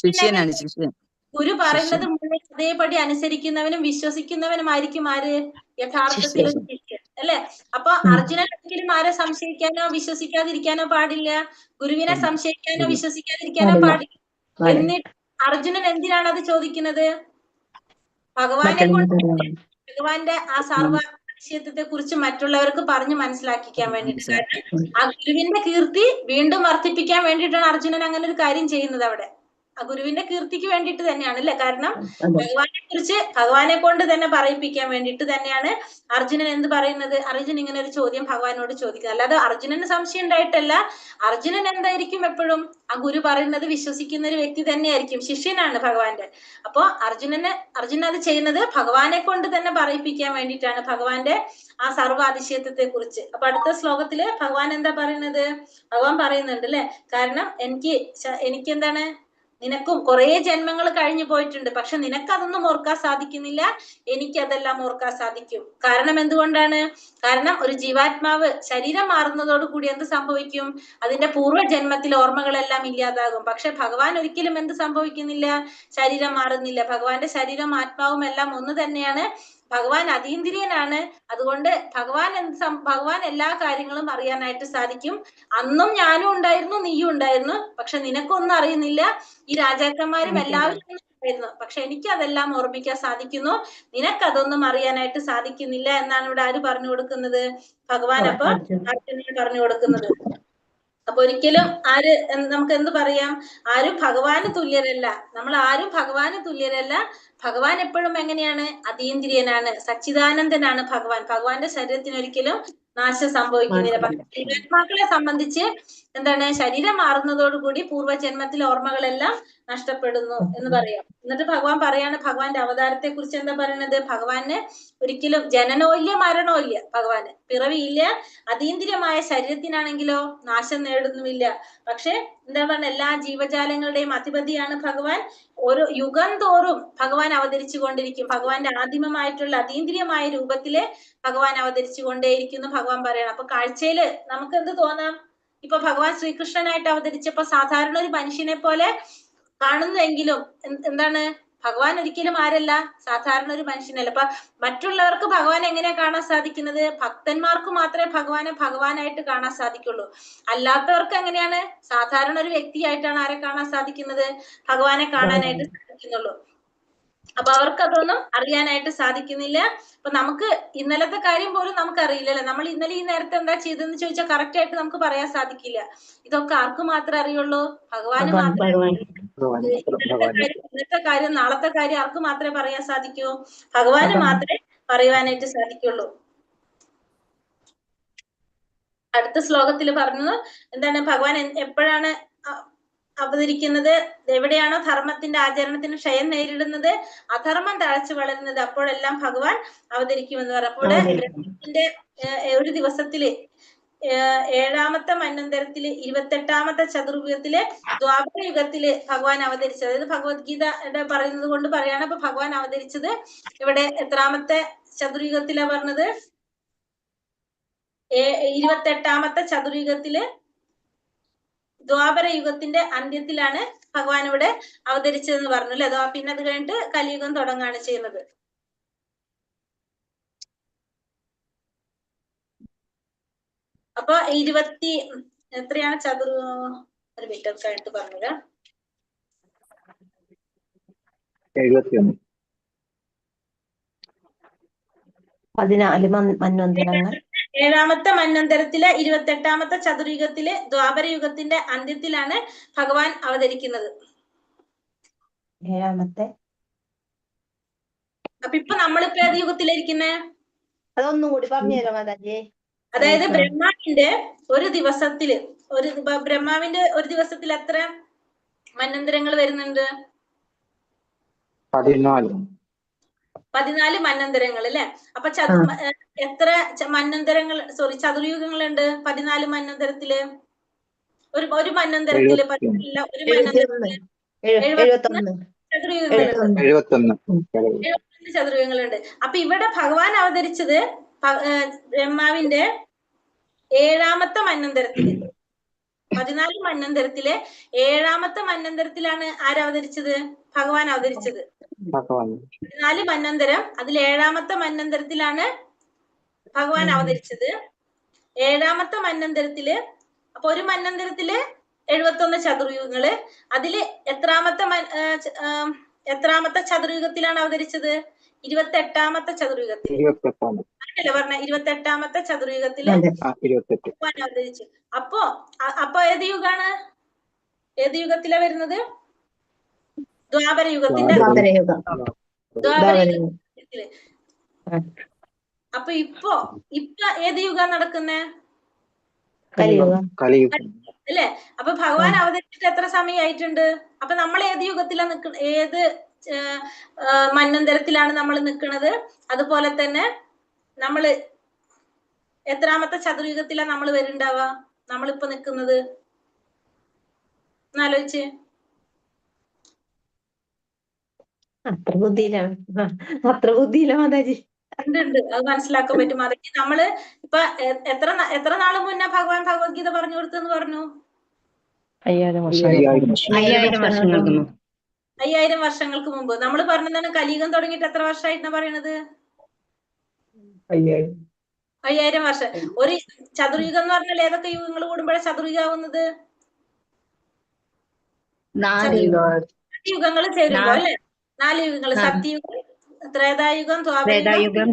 ശിഷ്യനാണ്, ശിഷ്യൻ. ഗുരു പറയുന്നത് മുഴുവൻ അതേപടി അനുസരിക്കുന്നവനും വിശ്വസിക്കുന്നവനുമായിരിക്കും ആര്? യഥാർത്ഥത്തിൽ ഒരു ശിഷ്യൻ അല്ലെ. അപ്പൊ അർജുനൻ ഒരിക്കലും ആരെ സംശയിക്കാനോ വിശ്വസിക്കാതിരിക്കാനോ പാടില്ല. ഗുരുവിനെ സംശയിക്കാനോ വിശ്വസിക്കാതിരിക്കാനോ പാടില്ല. എന്നിട്ട് അർജുനൻ എന്തിനാണ് അത് ചോദിക്കുന്നത്? ഭഗവാനെ കൊണ്ട്, ഭഗവാന്റെ ആ സർവ അതിശയത്വത്തെ കുറിച്ച് മറ്റുള്ളവർക്ക് പറഞ്ഞു മനസ്സിലാക്കിക്കാൻ വേണ്ടിട്ട്. കാരണം ആ ഗുരുവിന്റെ കീർത്തി വീണ്ടും വർദ്ധിപ്പിക്കാൻ വേണ്ടിയിട്ടാണ് അർജുനൻ അങ്ങനെ ഒരു കാര്യം ചെയ്യുന്നത് അവിടെ. ആ ഗുരുവിന്റെ കീർത്തിക്ക് വേണ്ടിയിട്ട് തന്നെയാണ് അല്ലെ. കാരണം ഭഗവാനെ കുറിച്ച് ഭഗവാനെ കൊണ്ട് തന്നെ പറയിപ്പിക്കാൻ വേണ്ടിയിട്ട് തന്നെയാണ് അർജുനൻ എന്ത് പറയുന്നത്? അർജുനൻ ഇങ്ങനെ ഒരു ചോദ്യം ഭഗവാനോട് ചോദിക്കുന്നത്. അല്ലാതെ അർജുനന് സംശയം ഉണ്ടായിട്ടല്ല. അർജുനൻ എന്തായിരിക്കും എപ്പോഴും ആ ഗുരു പറയുന്നത് വിശ്വസിക്കുന്ന ഒരു വ്യക്തി തന്നെയായിരിക്കും, ശിഷ്യനാണ് ഭഗവാന്റെ. അപ്പൊ അർജുനൻ അത് ചെയ്യുന്നത് ഭഗവാനെ കൊണ്ട് തന്നെ പറയിപ്പിക്കാൻ വേണ്ടിയിട്ടാണ്, ഭഗവാന്റെ ആ സർവ്വ അതിശയത്വത്തെ കുറിച്ച്. അപ്പൊ അടുത്ത ശ്ലോകത്തില് ഭഗവാൻ എന്താ പറയുന്നത്? ഭഗവാൻ പറയുന്നുണ്ട് അല്ലെ, കാരണം എനിക്ക് എന്താണ്, നിനക്കും കുറെ ജന്മങ്ങൾ കഴിഞ്ഞു പോയിട്ടുണ്ട്, പക്ഷെ നിനക്കതൊന്നും ഓർക്കാൻ സാധിക്കുന്നില്ല, എനിക്കതെല്ലാം ഓർക്കാൻ സാധിക്കും. കാരണം എന്തുകൊണ്ടാണ്? കാരണം ഒരു ജീവാത്മാവ് ശരീരം മാറുന്നതോടുകൂടി എന്ത് സംഭവിക്കും? അതിന്റെ പൂർവ്വജന്മത്തിലെ ഓർമ്മകളെല്ലാം ഇല്ലാതാകും. പക്ഷെ ഭഗവാൻ ഒരിക്കലും എന്ത് സംഭവിക്കുന്നില്ല? ശരീരം മാറുന്നില്ല. ഭഗവാന്റെ ശരീരം ആത്മാവും എല്ലാം ഒന്ന് തന്നെയാണ്. ഭഗവാൻ അതീന്ദ്രിയനാണ്. അതുകൊണ്ട് ഭഗവാൻ എല്ലാ കാര്യങ്ങളും അറിയാനായിട്ട് സാധിക്കും. അന്നും ഞാനും ഉണ്ടായിരുന്നു, നീയും ഉണ്ടായിരുന്നു, പക്ഷെ നിനക്കൊന്നും അറിയുന്നില്ല. ഈ രാജാക്കന്മാരും എല്ലാവരും ഉണ്ടായിരുന്നു, പക്ഷെ എനിക്ക് അതെല്ലാം ഓർമ്മിക്കാൻ സാധിക്കുന്നു, നിനക്കതൊന്നും അറിയാനായിട്ട് സാധിക്കുന്നില്ല എന്നാണ് ഇവിടെ ആര് പറഞ്ഞു കൊടുക്കുന്നത്? ഭഗവാൻ അപ്പൊ അർജുനന് പറഞ്ഞു കൊടുക്കുന്നത്. അപ്പൊ ഒരിക്കലും നമുക്ക് എന്ത് പറയാം? ആരും ഭഗവാന് തുല്യരല്ല. നമ്മൾ ആരും ഭഗവാന് തുല്യരല്ല. ഭഗവാൻ എപ്പോഴും എങ്ങനെയാണ്? അതീന്ദ്രിയനാണ്, സച്ചിദാനന്ദനാണ് ഭഗവാൻ. ഭഗവാന്റെ ശരീരത്തിന് ഒരിക്കലും നാശം സംഭവിക്കുന്നില്ല. പക്ഷെ ജീവാത്മാക്കളെ സംബന്ധിച്ച് എന്താണ്? ശരീരം മാറുന്നതോടുകൂടി പൂർവ്വജന്മത്തിലെ ഓർമ്മകളെല്ലാം നഷ്ടപ്പെടുന്നു എന്ന് പറയാം. എന്നിട്ട് ഭഗവാൻ പറയാണ്, ഭഗവാന്റെ അവതാരത്തെ കുറിച്ച് എന്താ പറയുന്നത്? ഭഗവാന് ഒരിക്കലും ജനനോ ഇല്ല, മരണോ ഇല്ല. ഭഗവാന് പിറവിയില്ല. അതീന്ദ്രിയമായ ശരീരത്തിനാണെങ്കിലോ നാശം നേടുന്നുമില്ല. പക്ഷെ എന്താ പറയുക, എല്ലാ ജീവജാലങ്ങളുടെയും അധിപതിയാണ് ഭഗവാൻ. ഓരോ യുഗം തോറും ഭഗവാൻ അവതരിച്ചു കൊണ്ടിരിക്കും. ഭഗവാന്റെ ആദിമമായിട്ടുള്ള അതീന്ദ്രിയമായ രൂപത്തില് ഭഗവാൻ അവതരിച്ചു കൊണ്ടേയിരിക്കുന്നു ഭഗവാൻ പറയണം. അപ്പൊ കാഴ്ചയില് നമുക്ക് എന്ത് തോന്നാം? ഇപ്പൊ ഭഗവാൻ ശ്രീകൃഷ്ണനായിട്ട് അവതരിച്ചപ്പോ സാധാരണ ഒരു മനുഷ്യനെ പോലെ കാണുന്നെങ്കിലും എന്താണ്? ഭഗവാൻ ഒരിക്കലും ആരല്ല? സാധാരണ ഒരു മനുഷ്യനല്ല. അപ്പൊ മറ്റുള്ളവർക്ക് ഭഗവാൻ എങ്ങനെയാ കാണാൻ സാധിക്കുന്നത്? ഭക്തന്മാർക്ക് മാത്രമേ ഭഗവാനെ ഭഗവാനായിട്ട് കാണാൻ സാധിക്കുള്ളൂ. അല്ലാത്തവർക്ക് എങ്ങനെയാണ്? സാധാരണ ഒരു വ്യക്തിയായിട്ടാണ് ആരെ കാണാൻ സാധിക്കുന്നത്? ഭഗവാനെ കാണാനായിട്ട് സാധിക്കുന്നുള്ളൂ. അപ്പൊ അവർക്ക് അതൊന്നും അറിയാനായിട്ട് സാധിക്കുന്നില്ല. അപ്പൊ നമുക്ക് ഇന്നലത്തെ കാര്യം പോലും നമുക്ക് അറിയില്ലല്ലേ. നമ്മൾ ഇന്നലെ ഈ നേരത്തെ എന്താ ചെയ്തെന്ന് ചോദിച്ചാൽ കറക്റ്റ് ആയിട്ട് നമുക്ക് പറയാൻ സാധിക്കില്ല. ഇതൊക്കെ ആർക്ക് മാത്രമേ അറിയുള്ളൂ? ഭഗവാന് മാത്രമേ. ഇന്നത്തെ കാര്യം നാളത്തെ കാര്യം ആർക്ക് മാത്രമേ പറയാൻ സാധിക്കൂ? ഭഗവാന് മാത്രമേ പറയുവാനായിട്ട് സാധിക്കുള്ളൂ. അടുത്ത ശ്ലോകത്തിൽ പറഞ്ഞത് എന്താണ്? ഭഗവാൻ എപ്പോഴാണ് അവതരിക്കുന്നത്? എവിടെയാണോ ധർമ്മത്തിന്റെ ആചരണത്തിന് ക്ഷയം നേരിടുന്നത്, അധർമ്മം തഴച്ചു വളരുന്നത്, അപ്പോഴെല്ലാം ഭഗവാൻ അവതരിക്കുമെന്ന് പറയും. അപ്പോൾ ബ്രഹ്മത്തിന്റെ ഒരു ദിവസത്തില് 7ാമത്തെ മന്വന്തരത്തില് 28ാമത്തെ ചതുർയുഗത്തില് ദ്വാപര യുഗത്തില് ഭഗവാൻ അവതരിച്ചത്. അതായത് ഭഗവത്ഗീത പറയുന്നത് കൊണ്ട് പറയാണ്. അപ്പൊ ഭഗവാൻ അവതരിച്ചത് ഇവിടെ എത്രാമത്തെ ചതുർയുഗത്തിലാ പറഞ്ഞത്? 28ാമത്തെ ചതുർയുഗത്തില് ദ്വാപര യുഗത്തിന്റെ അന്ത്യത്തിലാണ് ഭഗവാൻ ഇവിടെ അവതരിച്ചതെന്ന് പറഞ്ഞു അല്ലെ. പിന്നെ അത് കഴിഞ്ഞിട്ട് കലിയുഗം തുടങ്ങുകയാണ് ചെയ്യുന്നത്. അപ്പൊ എത്രയാണ് ഒരു മിനിറ്റ് കഴിഞ്ഞിട്ട് പറഞ്ഞുതരാം. 71. 14 മന്വന്തരങ്ങൾ. ഏഴാമത്തെ മന്വന്തരത്തിലെ 28ാമത്തെ ചതുർയുഗത്തിലെ ദ്വാപരയുഗത്തിന്റെ അന്ത്യത്തിലാണ് ഭഗവാൻ അവതരിക്കുന്നത്. അപ്പൊ ഇപ്പൊ നമ്മളിപ്പോ ഏത് യുഗത്തിലിരിക്കുന്നേ? അതൊന്നും കൂടി പറഞ്ഞുതരാം മാതാജി. അതായത് ബ്രഹ്മാവിന്റെ ഒരു ദിവസത്തിൽ എത്ര മന്വന്തരങ്ങൾ വരുന്നുണ്ട്? 14 മന്വന്തരങ്ങൾ അല്ലെ? അപ്പൊ എത്ര മന്വന്തരങ്ങൾ ചതുർയുഗങ്ങളുണ്ട് 14 മന്വന്തരത്തില്? ഒരു മന്വന്തരത്തില് 71 ചതുർയുഗങ്ങളുണ്ട്. അപ്പൊ ഇവിടെ ഭഗവാൻ അവതരിച്ചത് ബ്രഹ്മാവിന്റെ 7ാമത്തെ മന്വന്തരത്തില്, 14 മന്വന്തരത്തിലെ 7ാമത്തെ മന്വന്തരത്തിലാണ് ആരവതരിച്ചത്? ഭഗവാൻ അവതരിച്ചത്. 14 മന്വന്തരം, അതിൽ 7ാമത്തെ മന്വന്തരത്തിലാണ് ഭഗവാൻ അവതരിച്ചത്. 7ാമത്തെ മന്വന്തരത്തില്, അപ്പൊ ഒരു മന്വന്തരത്തില് 71 ചതുർയുഗങ്ങള്. അതില് എത്രാമത്തെ ചതുർയുഗത്തിലാണ് അവതരിച്ചത്? 28ാമത്തെ ചതുർയുഗത്തിൽ അല്ലേ പറഞ്ഞ? 28ാമത്തെ ചതുർയുഗത്തില് ഭഗവാൻ അവതരിച്ചു. അപ്പൊ ഏത് യുഗാണ്? ഏത് യുഗത്തിലാ വരുന്നത്? ദ്വാപരയുഗത്തിന്റെ ദ്വാപരയുഗത്തില്. അപ്പൊ ഇപ്പൊ ഏത് യുഗം നടക്കുന്നേ? അല്ലേ? അപ്പൊ ഭഗവാൻ അവതരിച്ചിട്ട് എത്ര സമയമായിട്ടുണ്ട്? അപ്പൊ നമ്മൾ ഏത് യുഗത്തിലാ ഏത് മന്വന്തരത്തിലാണ് നമ്മൾ നിൽക്കുന്നത്? അതുപോലെ തന്നെ നമ്മള് എത്രാമത്തെ ചതുർയുഗത്തിലാ നമ്മൾ വരുന്നുണ്ടാവുക? നമ്മളിപ്പോ നിൽക്കുന്നത് എന്നാലോചിച്ച്. അത്ര ബുദ്ധിയില്ല മാതാജി. ഉണ്ട്, അത് മനസ്സിലാക്കാൻ പറ്റും മാതാജി. നമ്മള് ഇപ്പൊ എത്ര നാള് മുന്നേ ഭഗവാൻ ഭഗവത്ഗീത പറഞ്ഞു കൊടുത്തെന്ന് പറഞ്ഞു? 5000 വർഷങ്ങൾക്ക് മുമ്പ്. നമ്മൾ പറഞ്ഞതാണ് കലിയുഗം തുടങ്ങിയിട്ട് എത്ര വർഷമായിട്ടാ പറയണത്? 5000 വർഷം. ഒരു ചതുർയുഗം എന്ന് പറഞ്ഞാൽ ഏതൊക്കെ യുഗങ്ങൾ കൂടുമ്പോഴേ ചതുർയുഗാവുന്നത്? 4 യുഗങ്ങൾ ചേരുമ്പോ അല്ലെ? 4 യുഗങ്ങൾ: സത്യയുഗം, ത്രേതായുഗം,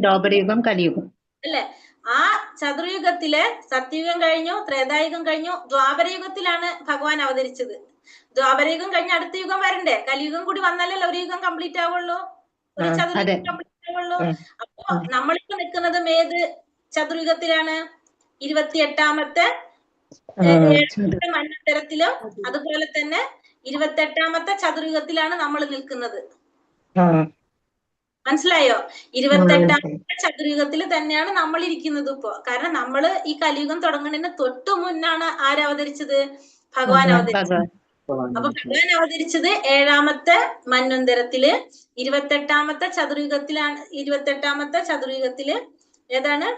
ദ്വാപരയുഗം, കലിയുഗം അല്ലെ? ആ ചതുർയുഗത്തിലെ സത്യയുഗം കഴിഞ്ഞു, ത്രേതായുഗം കഴിഞ്ഞു, ദ്വാപരയുഗത്തിലാണ് ഭഗവാൻ അവതരിച്ചത്. ദ്വാപരയുഗം കഴിഞ്ഞ് അടുത്ത യുഗം വരണ്ടേ? കലിയുഗം കൂടി വന്നാലല്ലേ ഒരു യുഗം കംപ്ലീറ്റ് ആവുള്ളൂ, ഒരു ചതുർയുഗം കംപ്ലീറ്റ് ആവുള്ളൂ. അപ്പൊ നമ്മളിപ്പോ നിൽക്കുന്നത് ഏത് ചതുർയുഗത്തിലാണ്? 28ാമത്തെ മന്വന്തരത്തിലും അതുപോലെ തന്നെ 28ാമത്തെ ചതുർയുഗത്തിലാണ് നമ്മൾ നിൽക്കുന്നത്. മനസ്സിലായോ? 28ാമത്തെ ചതുർയുഗത്തിൽ തന്നെയാണ് നമ്മൾ ഇരിക്കുന്നത് ഇപ്പോ. കാരണം നമ്മള് ഈ കലിയുഗം തുടങ്ങുന്നതിന് തൊട്ടു മുന്നാണ് ആരവതരിച്ചത്? ഭഗവാൻ അവതരിച്ചത്. അപ്പൊ ഭഗവാൻ അവതരിച്ചത് 7ാമത്തെ മന്വന്തരത്തില്, 28ാമത്തെ ചതുർയുഗത്തിലാണ്. 28ാമത്തെ ചതുർയുഗത്തില് ഏതാണ്?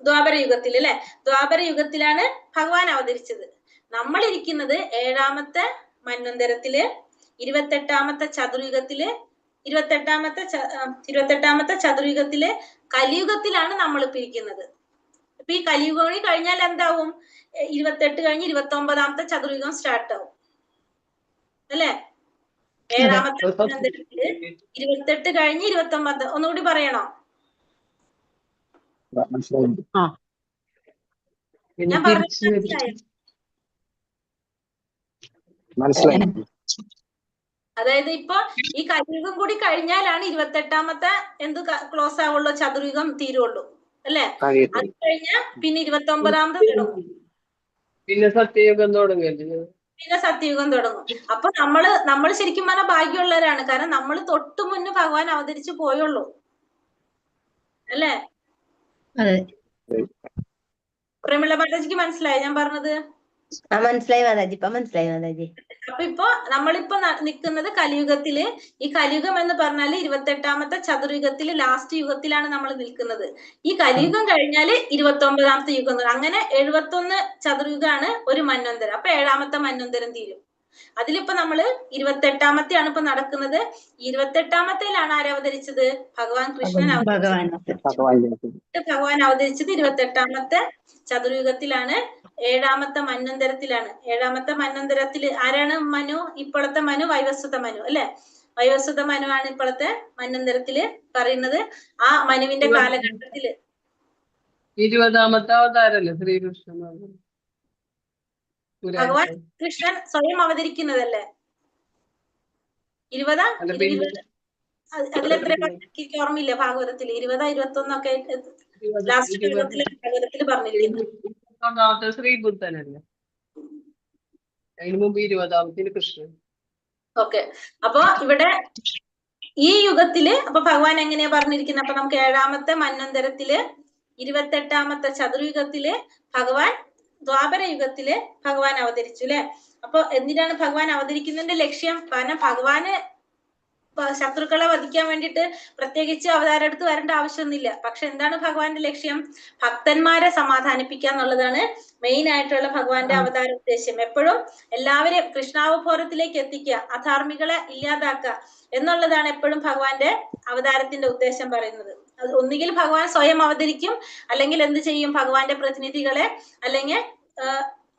ദ്വാപരയുഗത്തിൽ അല്ലെ? ദ്വാപരയുഗത്തിലാണ് ഭഗവാൻ അവതരിച്ചത്. നമ്മൾ ഇരിക്കുന്നത് 7ാമത്തെ മന്വന്തരത്തില്, 28ാമത്തെ ചതുർയുഗത്തില്, 28ാമത്തെ ചതുർയുഗത്തില് കലിയുഗത്തിലാണ് നമ്മളിപ്പോ ഇരിക്കുന്നത്. അപ്പൊ ഈ കലിയുഗം കൂടി കഴിഞ്ഞാൽ എന്താവും? 28 കഴിഞ്ഞ് 29ാമത്തെ ചതുർയുഗം സ്റ്റാർട്ട് ആവും അല്ലെ? 7ാമത്തെ മന്വന്തരത്തില് 28 കഴിഞ്ഞ് 29. ഒന്നുകൂടി പറയണോ? ഞാൻ പറഞ്ഞത് മനസ്സിലായോ? അതായത് ഇപ്പൊ ഈ കലിയുഗം കൂടി കഴിഞ്ഞാലാണ് 28ാമത്തെ ക്ലോസ് ആവുള്ളൂ, ചതുർയുഗം തീരുള്ളൂ അല്ലെ? അത് കഴിഞ്ഞാ പിന്നെ 29ാമത് തുടങ്ങും, പിന്നെ സത്യയുഗം തുടങ്ങും. അപ്പൊ നമ്മള് ശരിക്കും പറഞ്ഞാൽ ഭാഗ്യമുള്ളവരാണ്. കാരണം നമ്മൾ തൊട്ടു മുന്നേ ഭഗവാൻ അവതരിച്ചു പോയുള്ളൂ അല്ലെ? പ്രമിള മാതാജിക്ക് മനസ്സിലായോ ഞാൻ പറഞ്ഞത്? മനസ്സിലായി മാതാജി, ഇപ്പൊ മനസ്സിലായി മാതാജി. അപ്പൊ നമ്മളിപ്പോ നിൽക്കുന്നത് കലിയുഗത്തില്. ഈ കലിയുഗം എന്ന് പറഞ്ഞാല് 28ാമത്തെ ചതുർയുഗത്തില് ലാസ്റ്റ് യുഗത്തിലാണ് നമ്മൾ നിൽക്കുന്നത്. ഈ കലിയുഗം കഴിഞ്ഞാല് 29ാമത്തെ യുഗം. അങ്ങനെ 71 ചതുർയുഗാണ് ഒരു മന്വന്തരം. അപ്പൊ 7ാമത്തെ മന്വന്തരം തീരും. അതിലിപ്പോ നമ്മള് 28ാമത്തെയാണ് ഇപ്പൊ നടക്കുന്നത്. 28ാമത്തേലാണ് ആരവതരിച്ചത്? ഭഗവാൻ കൃഷ്ണൻ ഭഗവാൻ അവതരിച്ചത് 28ാമത്തെ ചതുർയുഗത്തിലാണ്, 7ാമത്തെ മന്വന്തരത്തിലാണ്. 7ാമത്തെ മന്വന്തരത്തില് ആരാണ്? മനു. ഇപ്പോഴത്തെ മനു വൈവസ്വത മനു അല്ലെ? വയോസുത മനുവാണ് ഇപ്പോഴത്തെ മന്വന്തരത്തില് പറയുന്നത്. ആ മനുവിന്റെ കാലഘട്ടത്തില് 20ാമത്തെ അവതാരല്ലേ ശ്രീകൃഷ്ണൻ ഭഗവാൻ കൃഷ്ണൻ സ്വയം അവതരിക്കുന്നതല്ലേ? 20 അതിലെത്ര എനിക്ക് ഓർമ്മയില്ല. ഭാഗവതത്തില് 20 21 ലാസ്റ്റ് ഭാഗവതത്തില് പറഞ്ഞിരിക്കുന്നു. ശ്രീബുദ്ധനല്ലേ? അതിന് മുമ്പ് 20ാമത്തിന് കൃഷ്ണൻ. ഓക്കെ, അപ്പൊ ഇവിടെ ഈ യുഗത്തില് അപ്പൊ ഭഗവാൻ എങ്ങനെയാ പറഞ്ഞിരിക്കുന്നത്? അപ്പൊ നമുക്ക് 7ാമത്തെ മന്വന്തരത്തില് 28ാമത്തെ ചതുർയുഗത്തില് ഭഗവാൻ ദ്വാപര യുഗത്തില് ഭഗവാൻ അവതരിച്ചു അല്ലെ? അപ്പൊ എന്തിനാണ് ഭഗവാൻ അവതരിക്കുന്നതിന്റെ ലക്ഷ്യം? കാരണം ഭഗവാന് ശത്രുക്കളെ വധിക്കാൻ വേണ്ടിയിട്ട് പ്രത്യേകിച്ച് അവതാരം എടുത്ത് വരേണ്ട ആവശ്യമൊന്നുമില്ല. പക്ഷെ എന്താണ് ഭഗവാന്റെ ലക്ഷ്യം? ഭക്തന്മാരെ സമാധാനിപ്പിക്കുക എന്നുള്ളതാണ് മെയിൻ ആയിട്ടുള്ള ഭഗവാന്റെ അവതാര ഉദ്ദേശം. എപ്പോഴും എല്ലാവരെയും കൃഷ്ണാവബോധത്തിലേക്ക് എത്തിക്കുക, അധാർമികളെ ഇല്ലാതാക്കുക എന്നുള്ളതാണ് എപ്പോഴും ഭഗവാന്റെ അവതാരത്തിന്റെ ഉദ്ദേശം പറയുന്നത്. അത് ഒന്നുകിൽ ഭഗവാൻ സ്വയം അവതരിക്കും, അല്ലെങ്കിൽ എന്ത് ചെയ്യും? ഭഗവാന്റെ പ്രതിനിധികളെ അല്ലെങ്കിൽ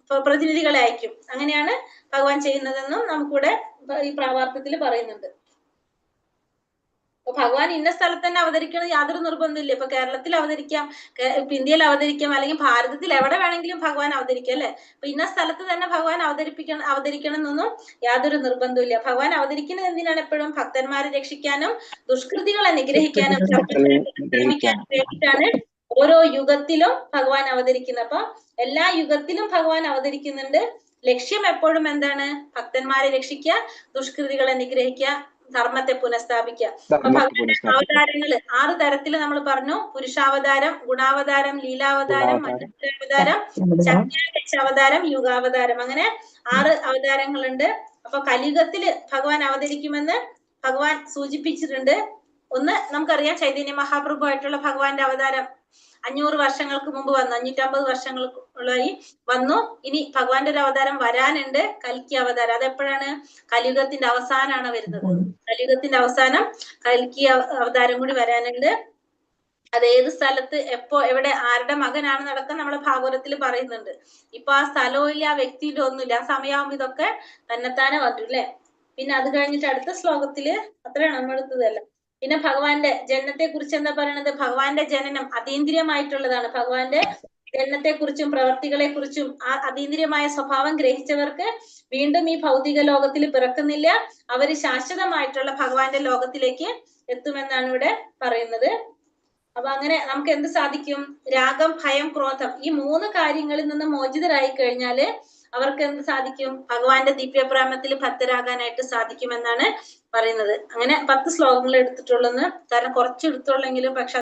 പ്രതിനിധികളെ അയക്കും. അങ്ങനെയാണ് ഭഗവാൻ ചെയ്യുന്നതെന്നും നമുക്കിവിടെ ഈ പ്രാവാർത്ഥത്തിൽ പറയുന്നുണ്ട്. അപ്പൊ ഭഗവാൻ ഇന്ന സ്ഥലത്ത് തന്നെ അവതരിക്കണം യാതൊരു നിർബന്ധമില്ല. ഇപ്പൊ കേരളത്തിൽ അവതരിക്കാം, ഇന്ത്യയിൽ അവതരിക്കാം, അല്ലെങ്കിൽ ഭാരതത്തിൽ എവിടെ വേണമെങ്കിലും ഭഗവാൻ അവതരിക്കാം അല്ലെ? അപ്പൊ ഇന്ന സ്ഥലത്ത് തന്നെ ഭഗവാൻ അവതരിക്കണം എന്നൊന്നും യാതൊരു നിർബന്ധമില്ല. ഭഗവാൻ അവതരിക്കുന്നത് എന്തിനാണ്? എപ്പോഴും ഭക്തന്മാരെ രക്ഷിക്കാനും ദുഷ്കൃതികളെ നിഗ്രഹിക്കാനും വേണ്ടിയിട്ടാണ് ഓരോ യുഗത്തിലും ഭഗവാൻ അവതരിക്കുന്നത്. അപ്പൊ എല്ലാ യുഗത്തിലും ഭഗവാൻ അവതരിക്കുന്നുണ്ട്. ലക്ഷ്യം എപ്പോഴും എന്താണ്? ഭക്തന്മാരെ രക്ഷിക്കുക, ദുഷ്കൃതികളെ നിഗ്രഹിക്കുക, ധർമ്മത്തെ പുനഃസ്ഥാപിക്കുക. അപ്പൊ ഭഗവാന്റെ അവതാരങ്ങള് 6 തരത്തില് നമ്മൾ പറഞ്ഞു. പുരുഷാവതാരം, ഗുണാവതാരം, ലീലാവതാരം, മനുഷ്യാവതാരം, ശക്തിയാവതാരം, യുഗാവതാരം, അങ്ങനെ 6 അവതാരങ്ങളുണ്ട്. അപ്പൊ കലിയുഗത്തില് ഭഗവാൻ അവതരിക്കുമെന്ന് ഭഗവാൻ സൂചിപ്പിച്ചിട്ടുണ്ട്. ഒന്ന് നമുക്കറിയാം, ചൈതന്യ മഹാപ്രഭു ആയിട്ടുള്ള ഭഗവാന്റെ അവതാരം 500 വർഷങ്ങൾക്ക് മുമ്പ് വന്നു, 550 വർഷങ്ങൾക്കുള്ളായി വന്നു. ഇനി ഭഗവാന്റെ ഒരു അവതാരം വരാനുണ്ട്, കൽക്കി അവതാരം. അതെപ്പോഴാണ്? കലിയുഗത്തിന്റെ അവസാനമാണ് വരുന്നത്. കലിയുഗത്തിന്റെ അവസാനം കൽക്കി അവതാരം കൂടി വരാനുണ്ട്. അത് ഏത് സ്ഥലത്ത്, എപ്പോ, എവിടെ, ആരുടെ മകനാണെന്നടക്കം നമ്മളെ ഭാഗവതത്തിൽ പറയുന്നുണ്ട്. ഇപ്പൊ ആ സ്ഥലവും ഇല്ല, ആ വ്യക്തിയിലും ഒന്നുമില്ല. ആ സമയമാകുമ്പോ ഇതൊക്കെ തന്നെത്താനെ വന്നു അല്ലെ? പിന്നെ അത് കഴിഞ്ഞിട്ട് അടുത്ത ശ്ലോകത്തില് അത്രയാണ് നമ്മളെടുത്തതല്ല. പിന്നെ ഭഗവാന്റെ ജനനത്തെ കുറിച്ച് എന്താ പറയണത്? ഭഗവാന്റെ ജനനം അതീന്ദ്രിയമായിട്ടുള്ളതാണ്. ഭഗവാന്റെ ജനനത്തെ കുറിച്ചും പ്രവർത്തികളെ കുറിച്ചും ആ അതീന്ദ്രിയമായ സ്വഭാവം ഗ്രഹിച്ചവർക്ക് വീണ്ടും ഈ ഭൗതിക ലോകത്തിൽ പിറക്കുന്നില്ല. അവര് ശാശ്വതമായിട്ടുള്ള ഭഗവാന്റെ ലോകത്തിലേക്ക് എത്തുമെന്നാണ് ഇവിടെ പറയുന്നത്. അപ്പൊ അങ്ങനെ നമുക്ക് എന്ത് സാധിക്കും? രാഗം, ഭയം, ക്രോധം ഈ 3 കാര്യങ്ങളിൽ നിന്ന് മോചിതരായി കഴിഞ്ഞാല് അവർക്ക് എന്ത് സാധിക്കും? ഭഗവാന്റെ ദിവ്യപ്രേമത്തിൽ ഭക്തരാകാനായിട്ട് സാധിക്കുമെന്നാണ് പറയുന്നത്. അങ്ങനെ 10 ശ്ലോകങ്ങൾ എടുത്തിട്ടുള്ളൂ, കാരണം കുറച്ച് എടുത്തുള്ളെങ്കിലും പക്ഷെ